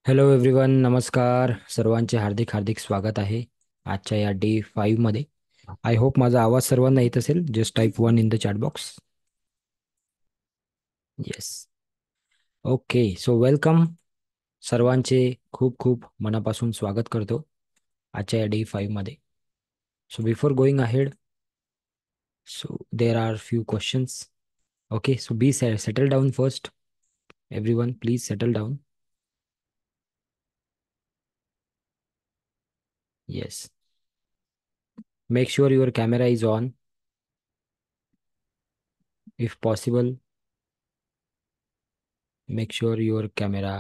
Hello everyone, नमस्कार. सर्वांचे हार्दिक हार्दिक स्वागत आहे आजच्या या डे 5 मध्ये. आय होप माझा आवाज सर्वांना येत असेल. Just type 1 in the chat box. Yes. Okay, so welcome. सर्वांचे खूप खूप मनापासून स्वागत करतो आजच्या या डे 5 मध्ये. So before going ahead, so there are few questions. Okay, so be settle down first. Everyone please settle down. Yes. Make sure your camera is on. If possible, make sure your camera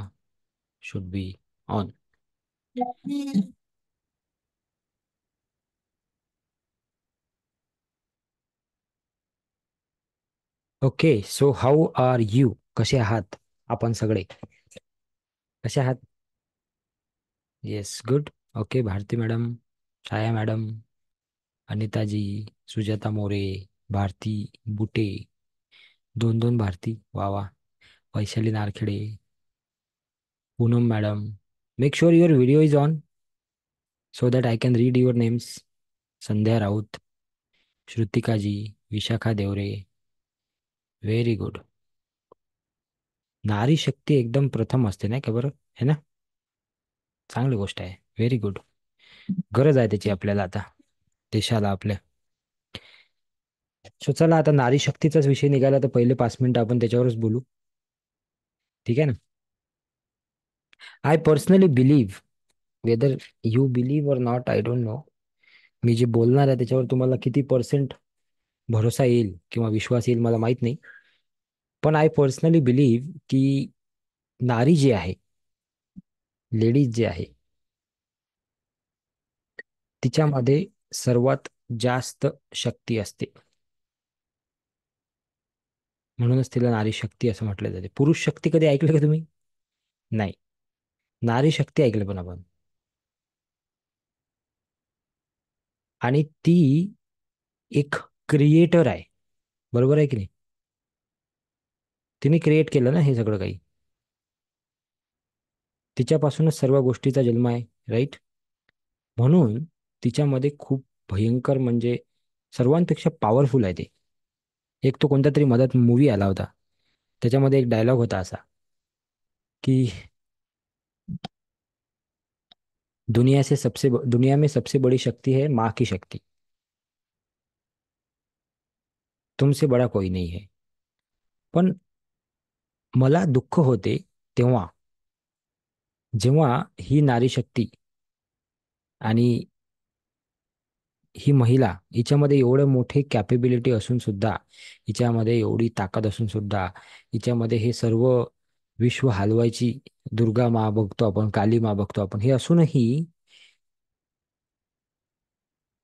should be on. Okay, so how are you? कसे आहात आपण सगळे? कसे आहात? Yes, good. Okay, Bharati madam, Chhaya madam, अनिताजी, सुजाता मोरे, भारती बुटे, दोन दोन भारती, वा वा, Vaishali Narkhede, Poonam madam. Make sure your video is on so that I can read your names. Sandhya Raut, श्रुतिकाजी, विशाखा देवरे, व्हेरी गुड. नारी शक्ती एकदम प्रथम असते नाही का बरं, है ना? चांगली गोष्ट आहे, व्हेरी गुड. गरज आहे त्याची आपल्याला आता, देशाला आपल्या. सो चला, आता नारी शक्तीचाच विषय निघाला तर पहिले 5 मिनिटं आपण त्याच्यावरच बोलू. ठीक आहे ना? I personally believe, whether you believe और नॉट आय डोंट नो, मी जे बोलणार आहे त्याच्यावर तुम्हाला किती पर्सेंट भरोसा येईल किंवा विश्वास येईल मला माहित नाही. पण आय पर्सनली बिलीव्ह की नारी जी आहे, लेडीज जे आहे, तिच्यामध्ये सर्वात जास्त शक्ती असते. म्हणूनच तिला नारी शक्ती असं म्हटलं जाते. पुरुष शक्ती कधी ऐकलं का तुम्ही? नाही. नारी शक्ती ऐकलं पण आपण. आणि ती एक क्रिएटर आहे, बरोबर आहे की नाही? तिने क्रिएट केलं ना हे सगळं काही. तिच्यापासूनच सर्व गोष्टीचा जन्म आहे, राईट? म्हणून तिच्यामध्ये खूप भयंकर म्हणजे सर्वांपेक्षा पॉवरफुल आहे ते. एक तो कोणता तरी मधात मूवी आला होता, त्याच्यामध्ये एक डायलॉग होता असा की दुनिया में सबसे बड़ी शक्ति है माँ की शक्ति, तुमसे बड़ा कोई नहीं है. पण मला दुःख होते तेव्हा जेव्हा ही नारी शक्ती आणि ही महिला, हिच्यामध्ये एवढे मोठे कॅपेबिलिटी असून सुद्धा, हिच्यामध्ये एवढी ताकद असून सुद्धा, हिच्यामध्ये हे सर्व विश्व हलवायची दुर्गा माँ बघतो आपण, काली माँ बघतो आपण, हे असूनही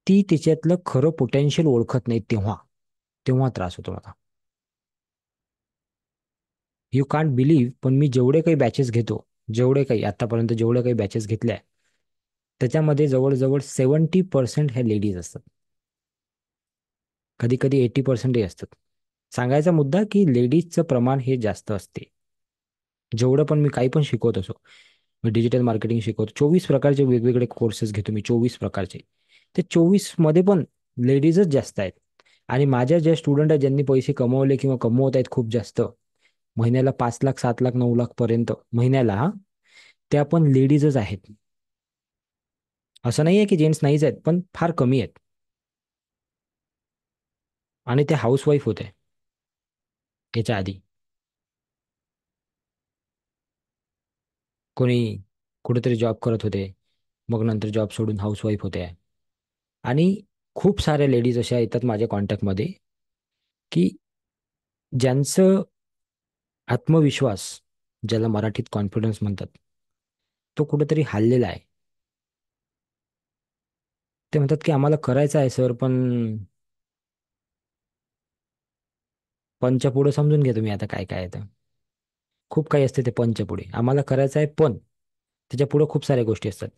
ती तिच्यातलं खरं पोटेन्शियल ओळखत नाही. तेव्हा तेव्हा त्रास होतो मला. यू कांट बिलीव्ह, पण मी जेवढे काही बॅचेस घेतो, जेवढे काही आतापर्यंत जेवढे काही बॅचेस घेतल्या, त्याच्यामध्ये जवळजवळ 70% ह्या लेडीज असतात. कधी कधी 80% असतात. सांगायचा मुद्दा की लेडीजचं प्रमाण हे जास्त असते. जेवढं पण मी काही पण शिकवत असो, मी डिजिटल मार्केटिंग शिकवतो, 24 प्रकारचे वेगवेगळे कोर्सेस घेतो मी, 24 प्रकारचे. ते 24 मध्ये पण लेडीजच जास्त आहेत. आणि माझ्या ज्या स्टुडंट आहेत ज्यांनी पैसे कमवले किंवा कमवत आहेत खूप जास्त, महिन्याला 5 लाख 7 लाख 9 लाख पर्यंत महिन्याला, हा, त्या पण लेडीजच आहेत. असं नाही आहे की जेंट्स नाहीच आहेत, पण फार कमी आहेत. आणि ते हाऊसवाईफ होते याच्या आधी. कोणी कुठेतरी जॉब करत होते, मग नंतर जॉब सोडून हाऊसवाईफ होते. आणि खूप साऱ्या लेडीज अशा येतात माझ्या कॉन्टॅक्टमध्ये की ज्यांचं आत्मविश्वास, ज्याला मराठीत कॉन्फिडन्स म्हणतात, तो कुठेतरी हललेला आहे. ते म्हणतात की आम्हाला करायचं आहे सर, पण पंच्या पुढे समजून घ्या तुम्ही आता काय काय आहे. तर खूप काही असते ते पंच्या पुढे. आम्हाला करायचं आहे पण त्याच्या पुढे खूप साऱ्या गोष्टी असतात.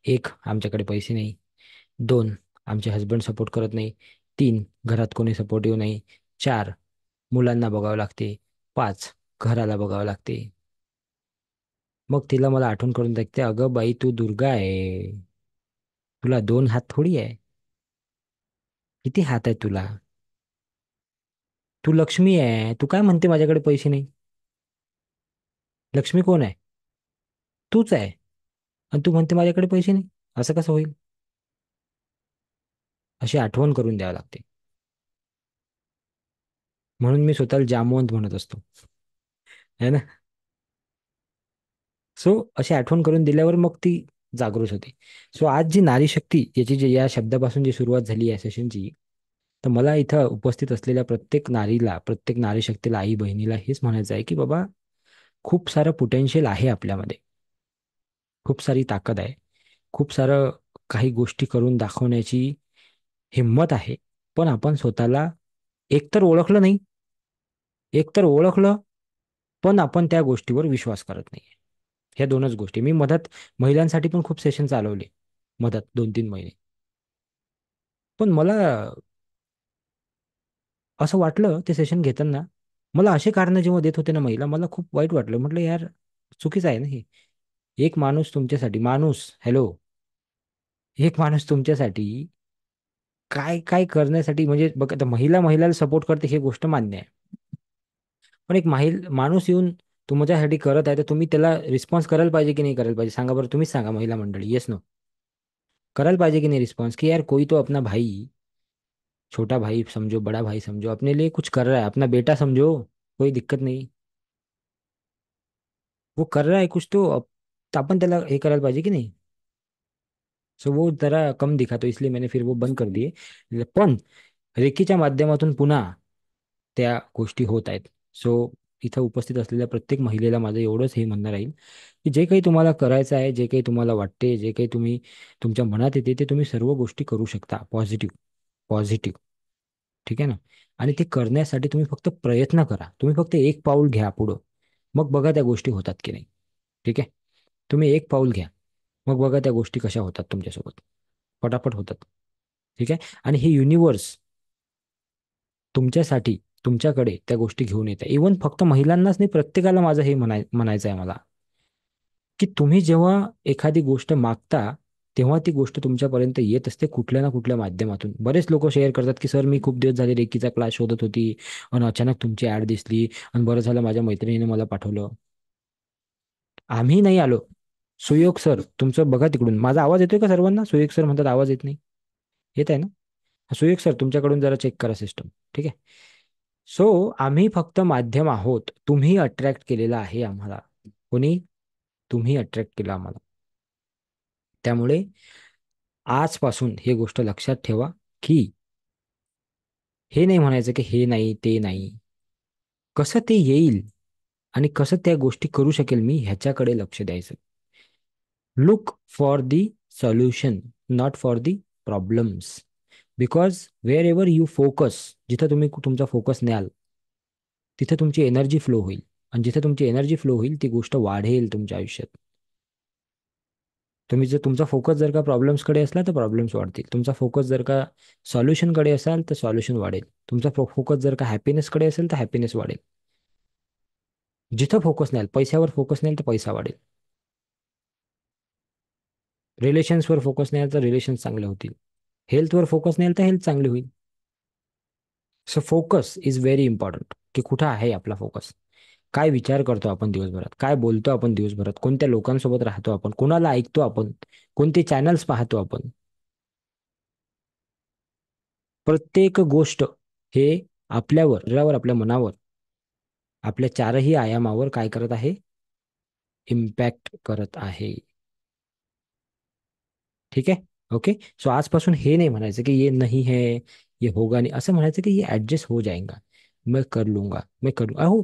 एक, आमच्याकडे पैसे नाही. दोन, आमचे हस्बंड सपोर्ट करत नाही. तीन, घरात कोणी सपोर्टिव्ह नाही. चार, मुलांना बघावं लागते. पाच, घराला बघावं लागते. मग तिला मला आठवण करून दाखते, अगं बाई तू दुर्गा आहे, तुला दोन हात थोडी आहे, किती हात आहे तुला? तू लक्ष्मी आहे, तू काय म्हणते माझ्याकडे पैसे नाही? लक्ष्मी कोण आहे? तूच आहे. आणि तू म्हणते माझ्याकडे पैसे नाही. असं कसं होईल? अशी आठवण करून द्यावी लागते. म्हणून मी स्वतःला जामवंत म्हणत असतो, है ना? सो अशी आठवण करून दिल्यावर मग ती जागृत होते. सो आज जी नारी शक्ती, याची जी या शब्दापासून जी सुरुवात झाली या सेशनची, तर मला इथं उपस्थित असलेल्या प्रत्येक नारीला, प्रत्येक नारी शक्तीला, आई बहिणीला हेच म्हणायचं आहे की बाबा, खूप सारं पोटेन्शियल आहे आपल्यामध्ये, खूप सारी ताकद आहे, खूप सारं काही गोष्टी करून दाखवण्याची हिंमत आहे. पण आपण स्वतःला एकतर ओळखलं नाही, एकतर ओळखलं पण आपण त्या गोष्टीवर विश्वास करत नाही. ह्या दोनच गोष्टी मी मधात महिलांसाठी पण खूप सेशन चालवले, मधात 2-3 महिने. पण मला असं वाटलं ते सेशन घेताना, मला असे कारण जेव्हा देत होते ना महिला, मला खूप वाईट वाटलं. म्हटलं यार, चुकीचं आहे ना हे. एक माणूस तुमच्यासाठी, माणूस, हॅलो, एक माणूस तुमच्यासाठी काय काय करण्यासाठी, म्हणजे बघ आता महिला महिलाला सपोर्ट करते ही गोष्ट मान्य आहे. पण एक माणूस येऊन तुमच्यासाठी करत आहे, तर तुम्ही त्याला रिस्पॉन्स करायला पाहिजे की नाही करायला पाहिजे? सांगा बरं, तुम्हीच सांगा महिला मंडळी, येस नो? करायला पाहिजे की नहीं रिस्पॉन्स, कि यार कोई तो अपना भाई, छोटा भाई समझो, बड़ा भाई समझो, अपने लिए कुछ कर रहा है, अपना बेटा समझो, कोई दिक्कत नहीं, वो कर रहा है कुछ तो अपन त्याला हे करायला पाहिजे की नाही? सो वो जरा कम दिखा, तो इसलिए मैंने फिर वो बंद कर दिए. पण रेकीच्या माध्यमातून पुन्हा त्या गोष्टी होत आहेत. सो इथं उपस्थित असलेल्या प्रत्येक महिलेला माझं एवढंच हे म्हणणं राहील की जे काही तुम्हाला करायचं आहे, जे काही तुम्हाला वाटते, जे काही तुम्ही तुमच्या मनात येते, ते तुम्ही सर्व गोष्टी करू शकता. पॉझिटिव्ह, पॉझिटिव्ह, ठीक आहे ना? आणि ते करण्यासाठी तुम्ही फक्त प्रयत्न करा. तुम्ही फक्त एक पाऊल घ्या पुढं, मग बघा त्या गोष्टी होतात की नाही. ठीक आहे? तुम्ही एक पाऊल घ्या, मग बघा त्या गोष्टी कशा होतात तुमच्यासोबत. पटापट होतात. ठीक आहे? आणि हे युनिवर्स तुमच्यासाठी, तुमच्याकडे त्या गोष्टी घेऊन येते. इव्हन फक्त महिलांनाच नाही, प्रत्येकाला माझं हे म्हणायचं आहे मला, की तुम्ही जेव्हा एखादी गोष्ट मागता, तेव्हा ती गोष्ट तुमच्यापर्यंत येत असते कुठल्या ना कुठल्या माध्यमातून. बरेच लोक शेअर करतात की सर, मी खूप दिवस झाले रेकीचा क्लास शोधत होती, आणि अचानक तुमची ऍड दिसली, आणि बरं झालं माझ्या मैत्रिणीने मला पाठवलं. आम्ही नाही आलो. सुयोग सर तुमचं बघा तिकडून, माझा आवाज येतोय का सर्वांना? सुयोग सर म्हणतात आवाज येत नाही. येत आहे ना? सुयोग सर तुमच्याकडून जरा चेक करा सिस्टम. ठीक आहे? सो आम्ही फक्त माध्यम आहोत. तुम्ही अट्रॅक्ट केलेला आहे आम्हाला. कोणी? तुम्ही अट्रॅक्ट केला आम्हाला. त्यामुळे आजपासून ही गोष्ट लक्षात ठेवा की हे नाही म्हणायचं की हे नाही ते नाही. कसं ते येईल आणि कसं त्या गोष्टी करू शकेल मी, ह्याच्याकडे लक्ष द्यायचं. Look for the solution, not for the problems. Because wherever you focus, जिथं तुम्ही तुमचा फोकस न्याल, तिथे तुमची एनर्जी फ्लो होईल. आणि जिथे तुमची एनर्जी फ्लो होईल, ती गोष्ट वाढेल तुमच्या आयुष्यात. तुम्ही जर तुमचा फोकस जर का प्रॉब्लेम्सकडे असला तर प्रॉब्लेम्स वाढतील. तुमचा फोकस जर का सॉल्युशनकडे असाल तर सॉल्युशन वाढेल. तुमचा फोकस जर का हॅपीनेसकडे असेल तर हॅपीनेस वाढेल. जिथं फोकस नाही, पैशावर फोकस नाही तर पैसा वाढेल. रिलेशन्सवर फोकस नाही तर रिलेशन्स चांगले होतील. हेल्थवर फोकस नाही तर हेल्थ चांगली होईल. So focus is very important. की कुठं आहे आपला फोकस? काय विचार करतो आपण दिवसभरात? काय बोलतो आपण दिवसभरात? कोणत्या लोकांसोबत राहतो आपण? कोणाला ऐकतो आपण? कोणते चॅनल्स पाहतो आपण? प्रत्येक गोष्ट हे आपल्यावर, शरीरावर, आपल्या मनावर, आपल्या चारही आयामावर काय करत आहे? इम्पॅक्ट करत आहे. ठीक आहे? ओके. सो आजपासून हे नाही म्हणायचं की ये नहीं है, ये होगा नहीं. असं म्हणायचं की ये ऍडजस्ट हो जाएगा, मैं कर लूंगा, मैं कर लूंगा. अहो,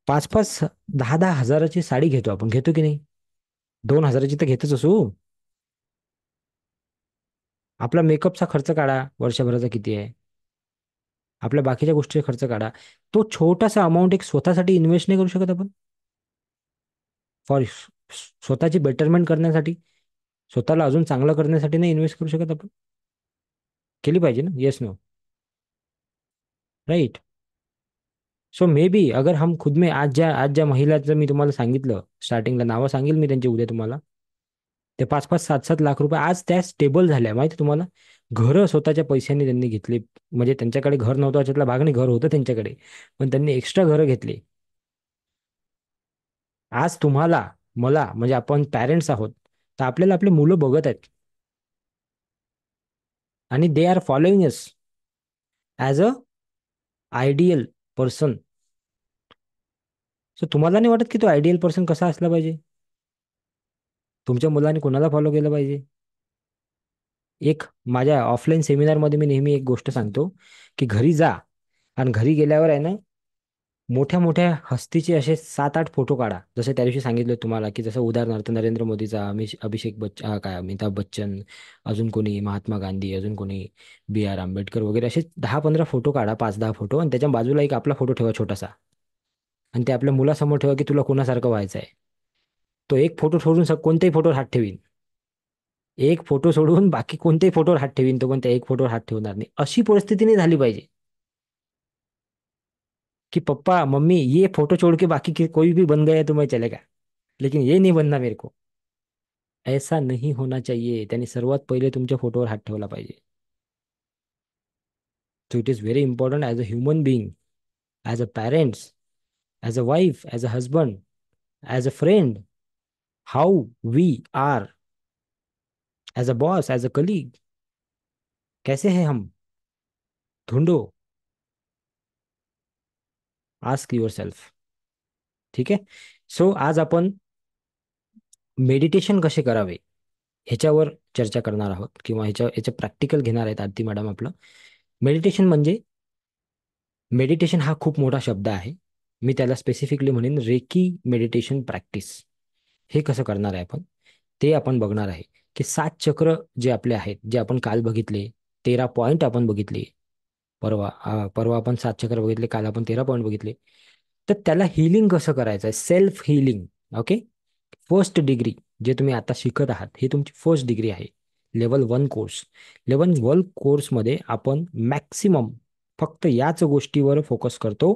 5-5, 10-10 हजाराची साडी घेतो आपण, घेतो की नाही? 2 हजाराची तर घेतच असू. आपला मेकअपचा खर्च काढा, वर्षभराचा किती आहे? आपल्या बाकीच्या गोष्टीचा खर्च काढा. तो छोटासा अमाऊंट एक स्वतःसाठी इन्व्हेस्ट नाही करू शकत आपण? फॉर स्वतःची बेटरमेंट करण्यासाठी, स्वतःला अजून चांगलं करण्यासाठी नाही इन्व्हेस्ट करू शकत आपण? केली पाहिजे ना? Yes no? Right? So maybe अगर हम खुद में आज ज्या महिलाचं मी तुम्हाला सांगितलं स्टार्टिंगला, नावं सांगेल मी त्यांची उद्या तुम्हाला. ते 5-5, 7-7 लाख रुपये आज त्या स्टेबल झाल्या माहिती तुम्हाला. घरं स्वतःच्या पैशांनी त्यांनी घेतली. म्हणजे त्यांच्याकडे घर नव्हतं याच्यातला भाग नाही, घर होतं त्यांच्याकडे, पण त्यांनी एक्स्ट्रा घरं घेतली. आज तुम्हाला, मला, म्हणजे आपण पॅरेंट्स आहोत, तर आपल्याला आपले मुलं बघत आहेत आणि they are following us as a ideal person. So तुम्हाला नाही वाटत की तो आयडियल पर्सन कसा असला पाहिजे? तुमच्या मुलांनी कोणाला फॉलो केलं पाहिजे? एक माझ्या ऑफलाईन सेमिनारमध्ये मी नेहमी एक गोष्ट सांगतो, की घरी जा आणि घरी गेल्यावर आहे ना, मोठ्या मोठ्या हस्तीचे असे 7-8 फोटो काढा. जसं त्या दिवशी सांगितलं तुम्हाला, की जसं उदाहरणार्थ नरेंद्र मोदीचा, अभिषेक बच्चन, काय अमिताभ बच्चन, अजून कोणी महात्मा गांधी, अजून कोणी B.R. आंबेडकर वगैरे, असे 10-15 फोटो काढा, 5-10 फोटो, आणि त्याच्या बाजूला एक आपला फोटो ठेवा छोटासा. आणि ते आपल्या मुलासमोर ठेवा की तुला कोणासारखं व्हायचं आहे. तो एक फोटो सोडून कोणत्याही फोटोवर हात ठेवीन. एक फोटो सोडून बाकी कोणत्याही फोटोवर हात ठेवीन तो, पण त्या एक फोटोवर हात ठेवणार नाही. अशी परिस्थिती नाही झाली पाहिजे कि पप्पा मम्मी ये फोटो छोड़ के बाकी कोई भी बन गया तो मैं चलेगा, लेकिन ये नहीं बनना मेरे को. ऐसा नहीं होना चाहिए. त्यांनी सर्वात पहिले तुमच्या फोटोवर हात ठेवला पाहिजे. So it is very important as a human being, as a parents, as a wife, as a husband, as a friend, how we are, as a boss, as a colleague, कैसे हैं हम, ढूंढो. Ask yourself. ठीक आहे. So आज आपण meditation कसे करावे ह्याच्यावर चर्चा करणार आहोत, किंवा ह्याच्या प्रॅक्टिकल घेणार आहेत आरती मॅडम आपलं. मेडिटेशन म्हणजे, मेडिटेशन हा खूप मोठा शब्द आहे. मी त्याला स्पेसिफिकली म्हणेन रेकी मेडिटेशन प्रॅक्टिस. हे कसं करणार आहे आपण, ते आपण बघणार आहे. की 7 चक्र जे आपले आहेत, जे आपण काल बघितले, 13 पॉईंट आपण बघितले. परवा आपण 7 चक्र बघितले, काल आपण 13 पॉईंट बघितले. तर त्याला हिलिंग कसं करायचं आहे, self healing. Okay. First degree जे तुम्ही आता शिकत आहात, ही तुमची फर्स्ट डिग्री आहे. Level 1 course. लेवल 1 कोर्समध्ये आपण मॅक्सिमम फक्त याच गोष्टीवर फोकस करतो,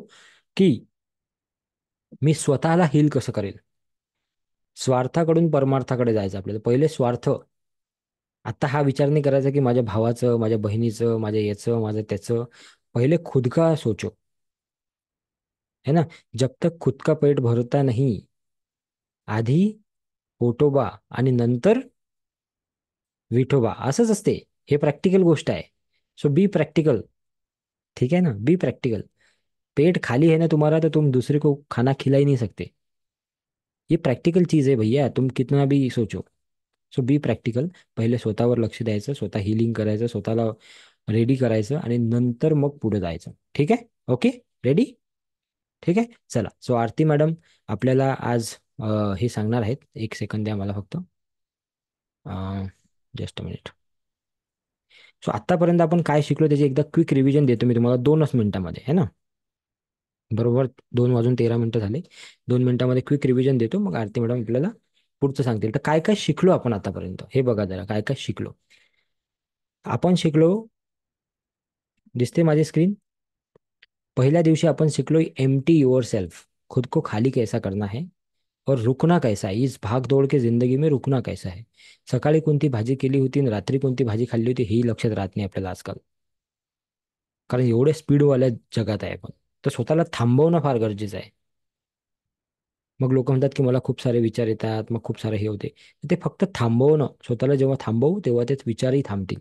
की मी स्वतःला हील कसं करेल. स्वार्थाकडून परमार्थाकडे जायचं आपल्याला. पहिले स्वार्थ. आता हा विचार नाही करायचा की माझ्या भावाचं, माझ्या बहिणीचं, माझ्या याचं, माझं त्याचं. पहिले खुद का सोचो. है ना. जब तक खुद का पेट भरता नहीं, आधी पोटोबा आणि नंतर विठोबा, असंच असते. हे प्रॅक्टिकल गोष्ट आहे. So be practical. ठीक है ना, बी प्रैक्टिकल. पेट खाली है ना तुम्हारा, तो तुम दूसरे को खाना खिला ही नहीं सकते. ये प्रॅक्टिकल चीज आहे भैया, तुम कितना भी सोचो. सो बी प्रॅक्टिकल. पहिले स्वतःवर लक्ष द्यायचं, स्वतः हिलिंग करायचं, स्वतःला रेडी करायचं, आणि नंतर मग पुढे जायचं. ठीक आहे. ओके. रेडी. ठीक आहे. चला. सो आरती मॅडम आपल्याला आज हे सांगणार आहेत. एक सेकंद द्या मला फक्त. Just a minute. सो आतापर्यंत आपण काय शिकलो त्याची एकदा क्विक रिव्हिजन देतो मी तुम्हाला 2च मिनिटामध्ये, है ना. बरोबर 2 वाजून 13 मिनिटं झाले. 2 मिनिटामध्ये क्विक रिव्हिजन देतो, मग आरती मॅडम आपल्याला पुढचं सांगतील. तर काय काय शिकलो आपण आतापर्यंत हे बघा जरा, काय काय शिकलो. आपण शिकलो, दिसते माझी स्क्रीन. पहिल्या दिवशी आपण शिकलो एम्प्टी युअर सेल्फ. खुद को खाली कैसा करना है, और रुकना कैसा है. इस भाग दौड़ के जिंदगी में रुकना कैसा है. सकाळी कोणती भाजी केली होती आणि रात्री कोणती भाजी खाल्ली होती ही लक्षात राहत नाही आपल्याला आजकाल. कारण एवढे स्पीडवाल्या जगात आहे आपण. तर स्वतःला थांबवणं फार गरजेचं आहे. मग लोक म्हणतात की मला खूप सारे विचार येतात, मग खूप सारे हे होते. ते फक्त थांबवणं, स्वतःला जेव्हा थांबवू तेव्हा तेच विचारही थांबतील.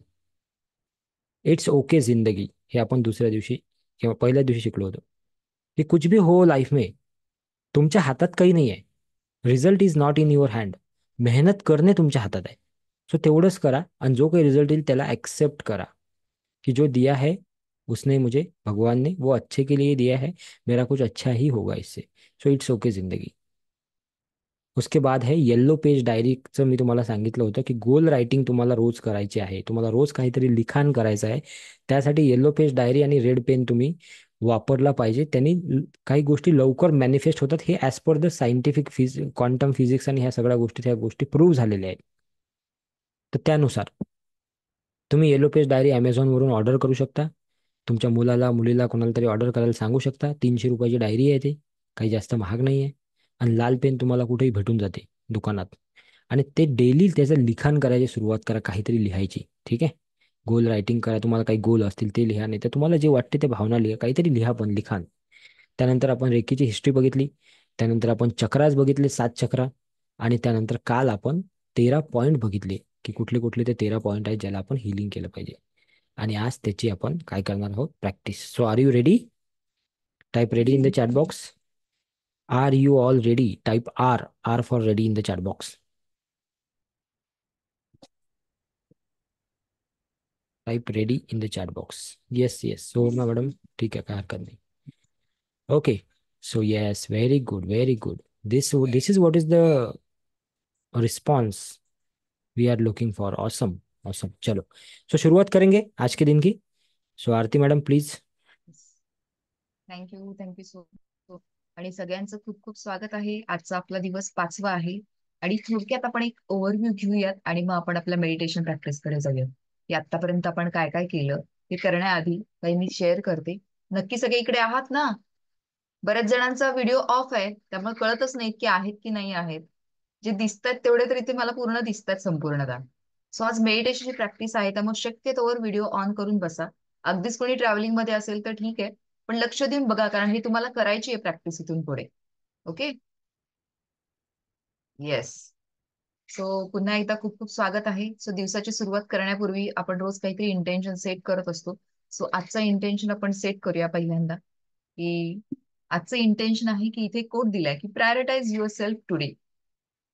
इट्स ओके जिंदगी. हे आपण दुसऱ्या दिवशी किंवा पहिल्या दिवशी शिकलो होतो. की कुछ भी हो लाईफ में, तुमच्या हातात काही नाही आहे. Result is not in your hand. मेहनत करणे तुमच्या हातात आहे. सो तेवढंच करा, आणि जो काही रिझल्ट येईल त्याला ऍक्सेप्ट करा. कि जो दिया है उसने मुझे, भगवान ने वो अच्छे के लिए दिया है, मेरा कुछ अच्छा ही होगा इससे. सो इट्स ओके जिंदगी. उसके बाद है येल्लो पेज डायरीचं. मी तुम्हाला सांगितलं होतं की गोल रायटिंग तुम्हाला रोज करायची आहे, तुम्हाला रोज काहीतरी लिखाण करायचं आहे. त्यासाठी येल्लो पेज डायरी आणि रेड पेन तुम्ही वापरला पाहिजे. त्यांनी काही गोष्टी लवकर मॅनिफेस्ट होतात. हे as per the scientific quantum physics आणि ह्या सगळ्या गोष्टी, त्या गोष्टी प्रूव्ह झालेल्या आहेत. तर त्यानुसार तुम्ही येलो पेज डायरी वरून ऑर्डर करू शकता. तुमच्या मुलाला मुलीला कोणाला तरी ऑर्डर करायला सांगू शकता. 300 रुपयाची डायरी आहे ते, काही जास्त महाग नाही आहे. आणि लाल पेन तुम्हाला कुठेही भेटून जाते दुकानात. आणि ते डेली त्याचं लिखाण करायची सुरुवात करा, काहीतरी लिहायची. ठीक आहे. गोल रायटिंग करा, तुम्हाला काही गोल असतील ते लिहा, नाही तर तुम्हाला जे वाटते ते भावना लिहा, काहीतरी लिहा पण लिखाण. त्यानंतर आपण रेकीची हिस्ट्री बघितली. त्यानंतर आपण चक्रास बघितले, 7 चक्रा. आणि त्यानंतर काल आपण 13 पॉईंट बघितले, की कुठले कुठले ते 13 पॉईंट आहेत ज्याला आपण हिलिंग केलं पाहिजे. आणि आज त्याची आपण काय करणार आहोत, practice. So are you ready? Type ready in the chat box. Are you all ready? Type R, R for ready in the chat box. Type ready in the chat box. Yes yes, so madam ठीक आहे, काय हरकत नाही. Okay. So yes, very good very good. This is what is the response we are looking for. Awesome awesome. चलो, so शुरुआत करेंगे आज के दिन की. So Aarti madam please. Thank you thank you so so. आणि सगळ्यांचं खूप खूप स्वागत आहे. आजचा आपला दिवस 5वा आहे. आणि थोडक्यात आपण एक ओव्हरव्ह्यू घेऊयात आणि मग आपण आपल्या मेडिटेशन प्रॅक्टिस कडे जाऊयात, की आतापर्यंत आपण काय काय केलं हे करण्याआधी काही मी शेअर करते. नक्की सगळे इकडे आहात ना? बऱ्याच जणांचा व्हिडिओ ऑफ आहे, त्यामुळे कळतच नाही की आहेत की नाही आहेत. जे दिसतात तेवढे तरी ते मला पूर्ण दिसतात संपूर्णतः. सो आज मेडिटेशनची प्रॅक्टिस आहे, त्यामुळे शक्यतोवर व्हिडिओ ऑन करून बसा. अगदीच कोणी ट्रॅव्हलिंग मध्ये असेल तर ठीक आहे, पण लक्ष देऊन बघा, कारण ही तुम्हाला करायची आहे प्रॅक्टिस इथून पुढे. ओके. येस. सो पुन्हा एकदा खूप खूप स्वागत आहे. सो दिवसाची सुरुवात करण्यापूर्वी आपण रोज काहीतरी इंटेन्शन सेट करत असतो. सो आजचा इंटेन्शन आपण सेट करूया पहिल्यांदा, की आजचं इंटेन्शन आहे की इथे कोट दिलाय की prioritise yourself today.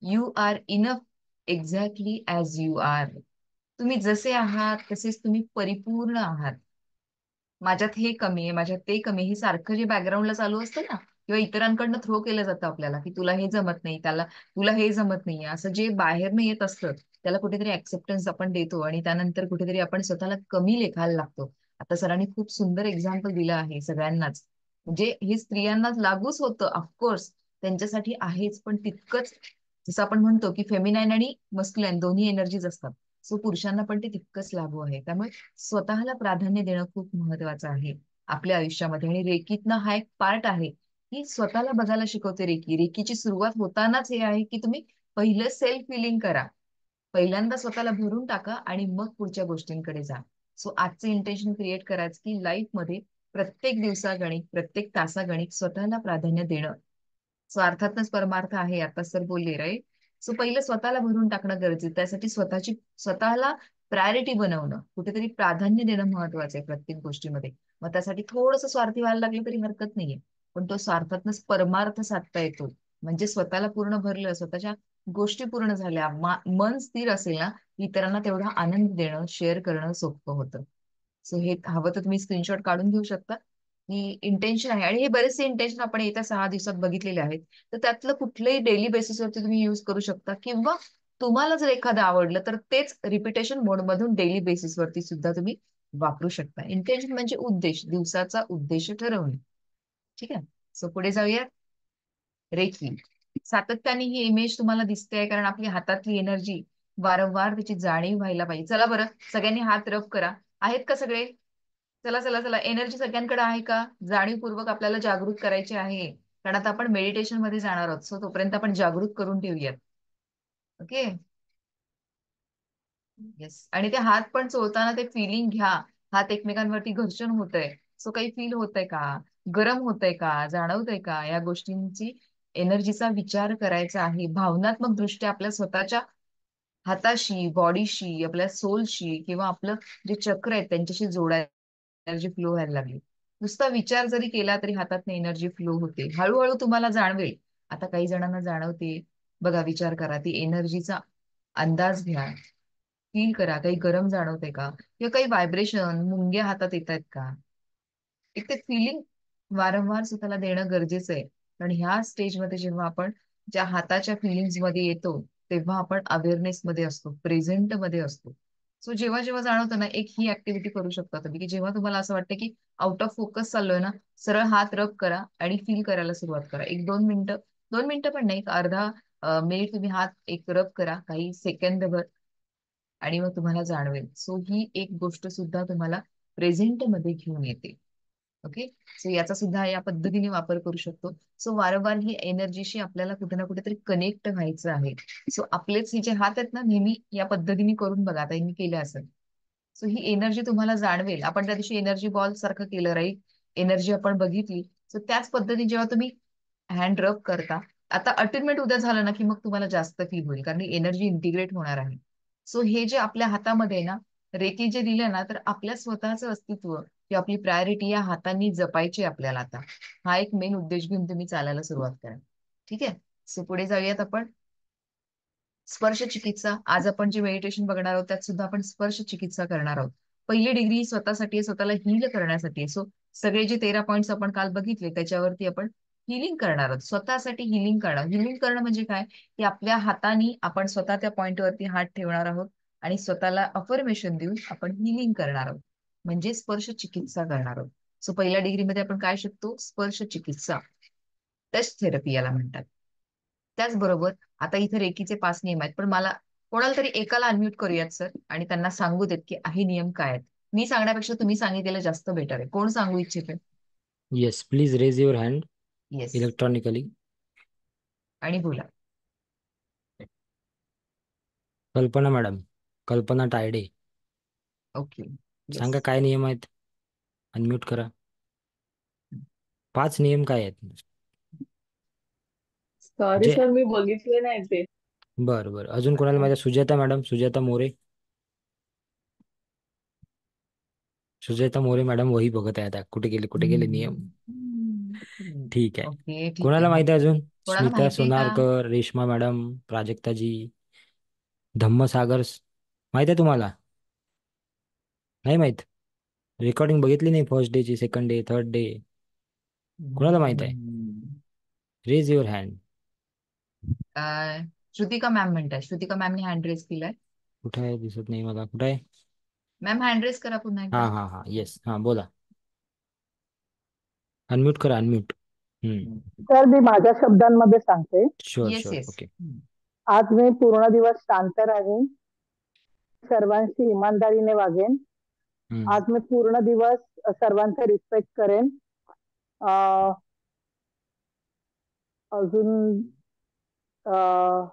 You are enough exactly as you are. तुम्ही जसे आहात तसेच तुम्ही परिपूर्ण आहात. माझ्यात हे कमी आहे, माझ्यात ते कमी आहे, हे सारखं जे बॅकग्राऊंडला चालू असतं ना, किंवा इतरांकडनं थ्रो केलं जातं आपल्याला, की तुला हे जमत नाही, तुला हे जमत नाही, असं जे बाहेरनं येत असतं त्याला कुठेतरी ऍक्सेप्टन्स आपण देतो आणि त्यानंतर कुठेतरी आपण स्वतःला कमी लेखायला लागतो. आता सरांनी खूप सुंदर एक्झाम्पल दिलं आहे सगळ्यांनाच. म्हणजे हे स्त्रियांनाच लागूच होतं ऑफकोर्स, त्यांच्यासाठी आहेच, पण तितकंच जसं आपण म्हणतो की फेमिनाईन आणि मस्क्युलाईन दोन्ही एनर्जीज असतात. सो पुरुषांना पण ते तितकंच लागू आहे. त्यामुळे स्वतःला प्राधान्य देणं खूप महत्वाचं आहे आपल्या आयुष्यामध्ये. आणि रेकीतनं हा एक पार्ट आहे की स्वतःला बघायला शिकवते रेकी. रेकीची सुरुवात होतानाच हे आहे की तुम्ही पहिलं सेल्फ फिलिंग करा. पहिल्यांदा स्वतःला भरून टाका आणि मग पुढच्या गोष्टींकडे जा. सो आजचं इंटेन्शन क्रिएट करायचं की लाईफमध्ये प्रत्येक दिवसागणिक, प्रत्येक तासागणिक स्वतःला प्राधान्य देणं. स्वार्थातच परमार्थ आहे, आता सर बोलले राईट. सो पहिलं स्वतःला भरून टाकणं गरजेचं. त्यासाठी स्वतःला प्रायोरिटी बनवणं, कुठेतरी प्राधान्य देणं महत्वाचं आहे प्रत्येक गोष्टीमध्ये. मग त्यासाठी थोडंसं स्वार्थी व्हायला लागलं तरी हरकत नाहीये, पण तो स्वार्थातनच परमार्थ साधता येतो. म्हणजे स्वतःला पूर्ण भरलं, स्वतःच्या गोष्टी पूर्ण झाल्या, मन स्थिर असेल ना, इतरांना तेवढा आनंद देणं, शेअर करणं सोपं होतं. सो हे हवं तर तुम्ही स्क्रीनशॉट काढून घेऊ शकता, की इंटेन्शन आहे. आणि हे बरेचसे इंटेन्शन आपण येत्या 6 दिवसात बघितलेले आहेत. तर त्यातलं कुठलंही डेली बेसिसवरती तुम्ही युज करू शकता, किंवा तुम्हाला जर एखादं आवडलं तर तेच रिपिटेशन मोड मधून डेली बेसिसवरती सुद्धा तुम्ही वापरू शकता. इंटेन्शन म्हणजे उद्देश, दिवसाचा उद्देश ठरवणे. ठीक आहे. सो पुढे जाऊया. रेखी. सातत्याने ही इमेज तुम्हाला दिसते आहे, कारण आपली हातातली एनर्जी वारंवार त्याची जाणीव व्हायला पाहिजे. चला बरं, सगळ्यांनी हात रब करा. आहेत का सगळे? चला चला चला, एनर्जी सगळ्यांकडे आहे का? जाणीवपूर्वक आपल्याला जागृत करायचे आहे, कारण आता आपण मेडिटेशन मध्ये जाणार आहोत. सो तोपर्यंत आपण जागृत करून ठेवूयात. ओके. येस. आणि ते हात पण चोळताना ते फिलिंग घ्या. हात एकमेकांवरती घर्षण होतंय, सो काही फील होतंय का? गरम होतंय का? जाणवतंय का? या गोष्टींची एनर्जीचा विचार करायचा आहे. भावनात्मक दृष्ट्या आपल्या स्वतःच्या हाताशी, बॉडीशी, आपल्या सोलशी, किंवा आपलं जे चक्र आहेत त्यांच्याशी जोडायला एनर्जी फ्लो व्हायला लागली. नुसता विचार जरी केला तरी हातात एनर्जी फ्लो होते. हळूहळू तुम्हाला जाणवेल. आता काही जणांना जाणवते बघा, विचार करा, ती एनर्जीचा अंदाज घ्या. फील करा, काही गरम जाणवते का, किंवा काही व्हायब्रेशन मुंग्या हातात येत आहेत का. एक ते फिलिंग वारंवार स्वतःला देणं गरजेचं आहे. कारण ह्या स्टेजमध्ये जेव्हा आपण ज्या हाताच्या फिलिंग्स मध्ये येतो, तेव्हा आपण अवेअरनेस मध्ये असतो, प्रेझेंट मध्ये असतो. सो जेव्हा जेव्हा जाणवतं ना, एक ही ऍक्टिव्हिटी करू शकता तुम्ही, की जेव्हा तुम्हाला असं वाटतं की आउट ऑफ फोकस चाललोय ना, सरळ हात रब करा आणि फील करायला सुरुवात करा. 1-2 मिनिटं, 2 मिनिटं पण नाही, एक अर्धा मिनिट तुम्ही हात एक रब करा, काही सेकंदभर, आणि मग तुम्हाला जाणवेल. सो ही एक गोष्ट सुद्धा तुम्हाला प्रेझेंट मध्ये घेऊन येते. ओके. सो याचा सुद्धा या पद्धतीने वापर करू शकतो. सो वारंवार ही एनर्जीशी आपल्याला कुठे ना कुठेतरी कनेक्ट व्हायचं आहे. सो आपलेच हे जे हात आहेत ना, नेहमी या पद्धतीने करून बघा. आता हे मी केलं असेल. सो ही एनर्जी तुम्हाला जाणवेल. आपण त्या दिवशी एनर्जी बॉल सारखं केलं, राईट? एनर्जी आपण बघितली. सो त्याच पद्धतीने जेव्हा तुम्ही हँड रब करता, आता अटेनमेंट उद्या झालं ना, की मग तुम्हाला जास्त फील होईल, कारण एनर्जी इंटिग्रेट होणार आहे. सो हे जे आपल्या हातामध्ये आहे ना, रेकी जे दिलं ना, तर आपल्या स्वतःचं अस्तित्व, की आपली प्रायोरिटी या हातांनी जपायची आपल्याला आता. हा एक मेन उद्देश घेऊन तुम्ही चालायला सुरुवात करा. ठीक आहे. सो पुढे जाऊयात आपण. स्पर्श चिकित्सा. आज आपण जे मेडिटेशन बघणार आहोत त्यात सुद्धा आपण स्पर्श चिकित्सा करणार आहोत. पहिली डिग्री स्वतःसाठी आहे, स्वतःला हील करण्यासाठी आहे. सो सगळे जे 13 पॉईंट्स आपण काल बघितले त्याच्यावरती आपण हिलिंग करणार आहोत. स्वतःसाठी हिलिंग करणं. हिलिंग करणं म्हणजे काय, की आपल्या हाताने आपण स्वतः त्या पॉइंटवरती हात ठेवणार आहोत आणि स्वतःला अफर्मेशन देऊन आपण हिलिंग करणार आहोत, म्हणजे स्पर्श चिकित्सा करणार आहोत. सो पहिल्या डिग्रीमध्ये आपण काय शिकतो? स्पर्श चिकित्सा. टच थेरपी याला म्हणतात. त्याचबरोबर आता इथे रेकीचे 5 नियम आहेत, पण मला कोणाला तरी एकाला अनम्यूट करूयात सर, आणि त्यांना सांगू देत की हे नियम काय आहेत. मी सांगण्यापेक्षा तुम्ही सांगितलेलं जास्त बेटर आहे. कोण सांगू इच्छित? Yes, please raise your hand yes. Electronically. आणि बोला. कल्पना मॅडम, कल्पना तायडे. ओके. येस. सांगा काय नियम आहेत. अनम्यूट करा. 5 नियम काय आहेत? सॉरी जे सर, मी बघितले नाही ते. बरं बरं, अजून कोणाला माहिती आहे? सुजाता मॅडम, सुजाता मोरे. सुजाता मोरे मॅडम वही बघत आहे आता, कुठे गेले नियम. ठीक आहे. ओके, ठीक कोणाला आहे. माहिती आहे अजून? कोणाला स्मिता माहिती आहे का? सोनारकर, रेश्मा मॅडम, प्राजक्ताजी, धम्मसागर. माहित आहे तुम्हाला? नाही माहित? रेकॉर्डिंग बघितली नाही फर्स्ट डे ची, सेकंड डे, थर्ड डे? कोणाला माहित आहे? Raise your hand. अं, श्रुतिका मॅम म्हणतात. श्रुतिका मॅमने हँड रेस केलाय. कुठे आहे? दिसत नाही मला. कुठे आहे? मॅम हँड रेस करा पुन्हा हा एकदा. हा हा, येस, हा बोला. अनम्यूट करा, अनम्यूट. सर, मी माझ्या शब्दांमध्ये सांगते. Sure yes, sure, yes. Okay. आज मी पूर्ण दिवस शांत राहीन, सर्वांशी इमानदारीने वागेन. हम्म. आज मी पूर्ण दिवस सर्वांचा रिस्पेक्ट करेन. अं, अजून अं,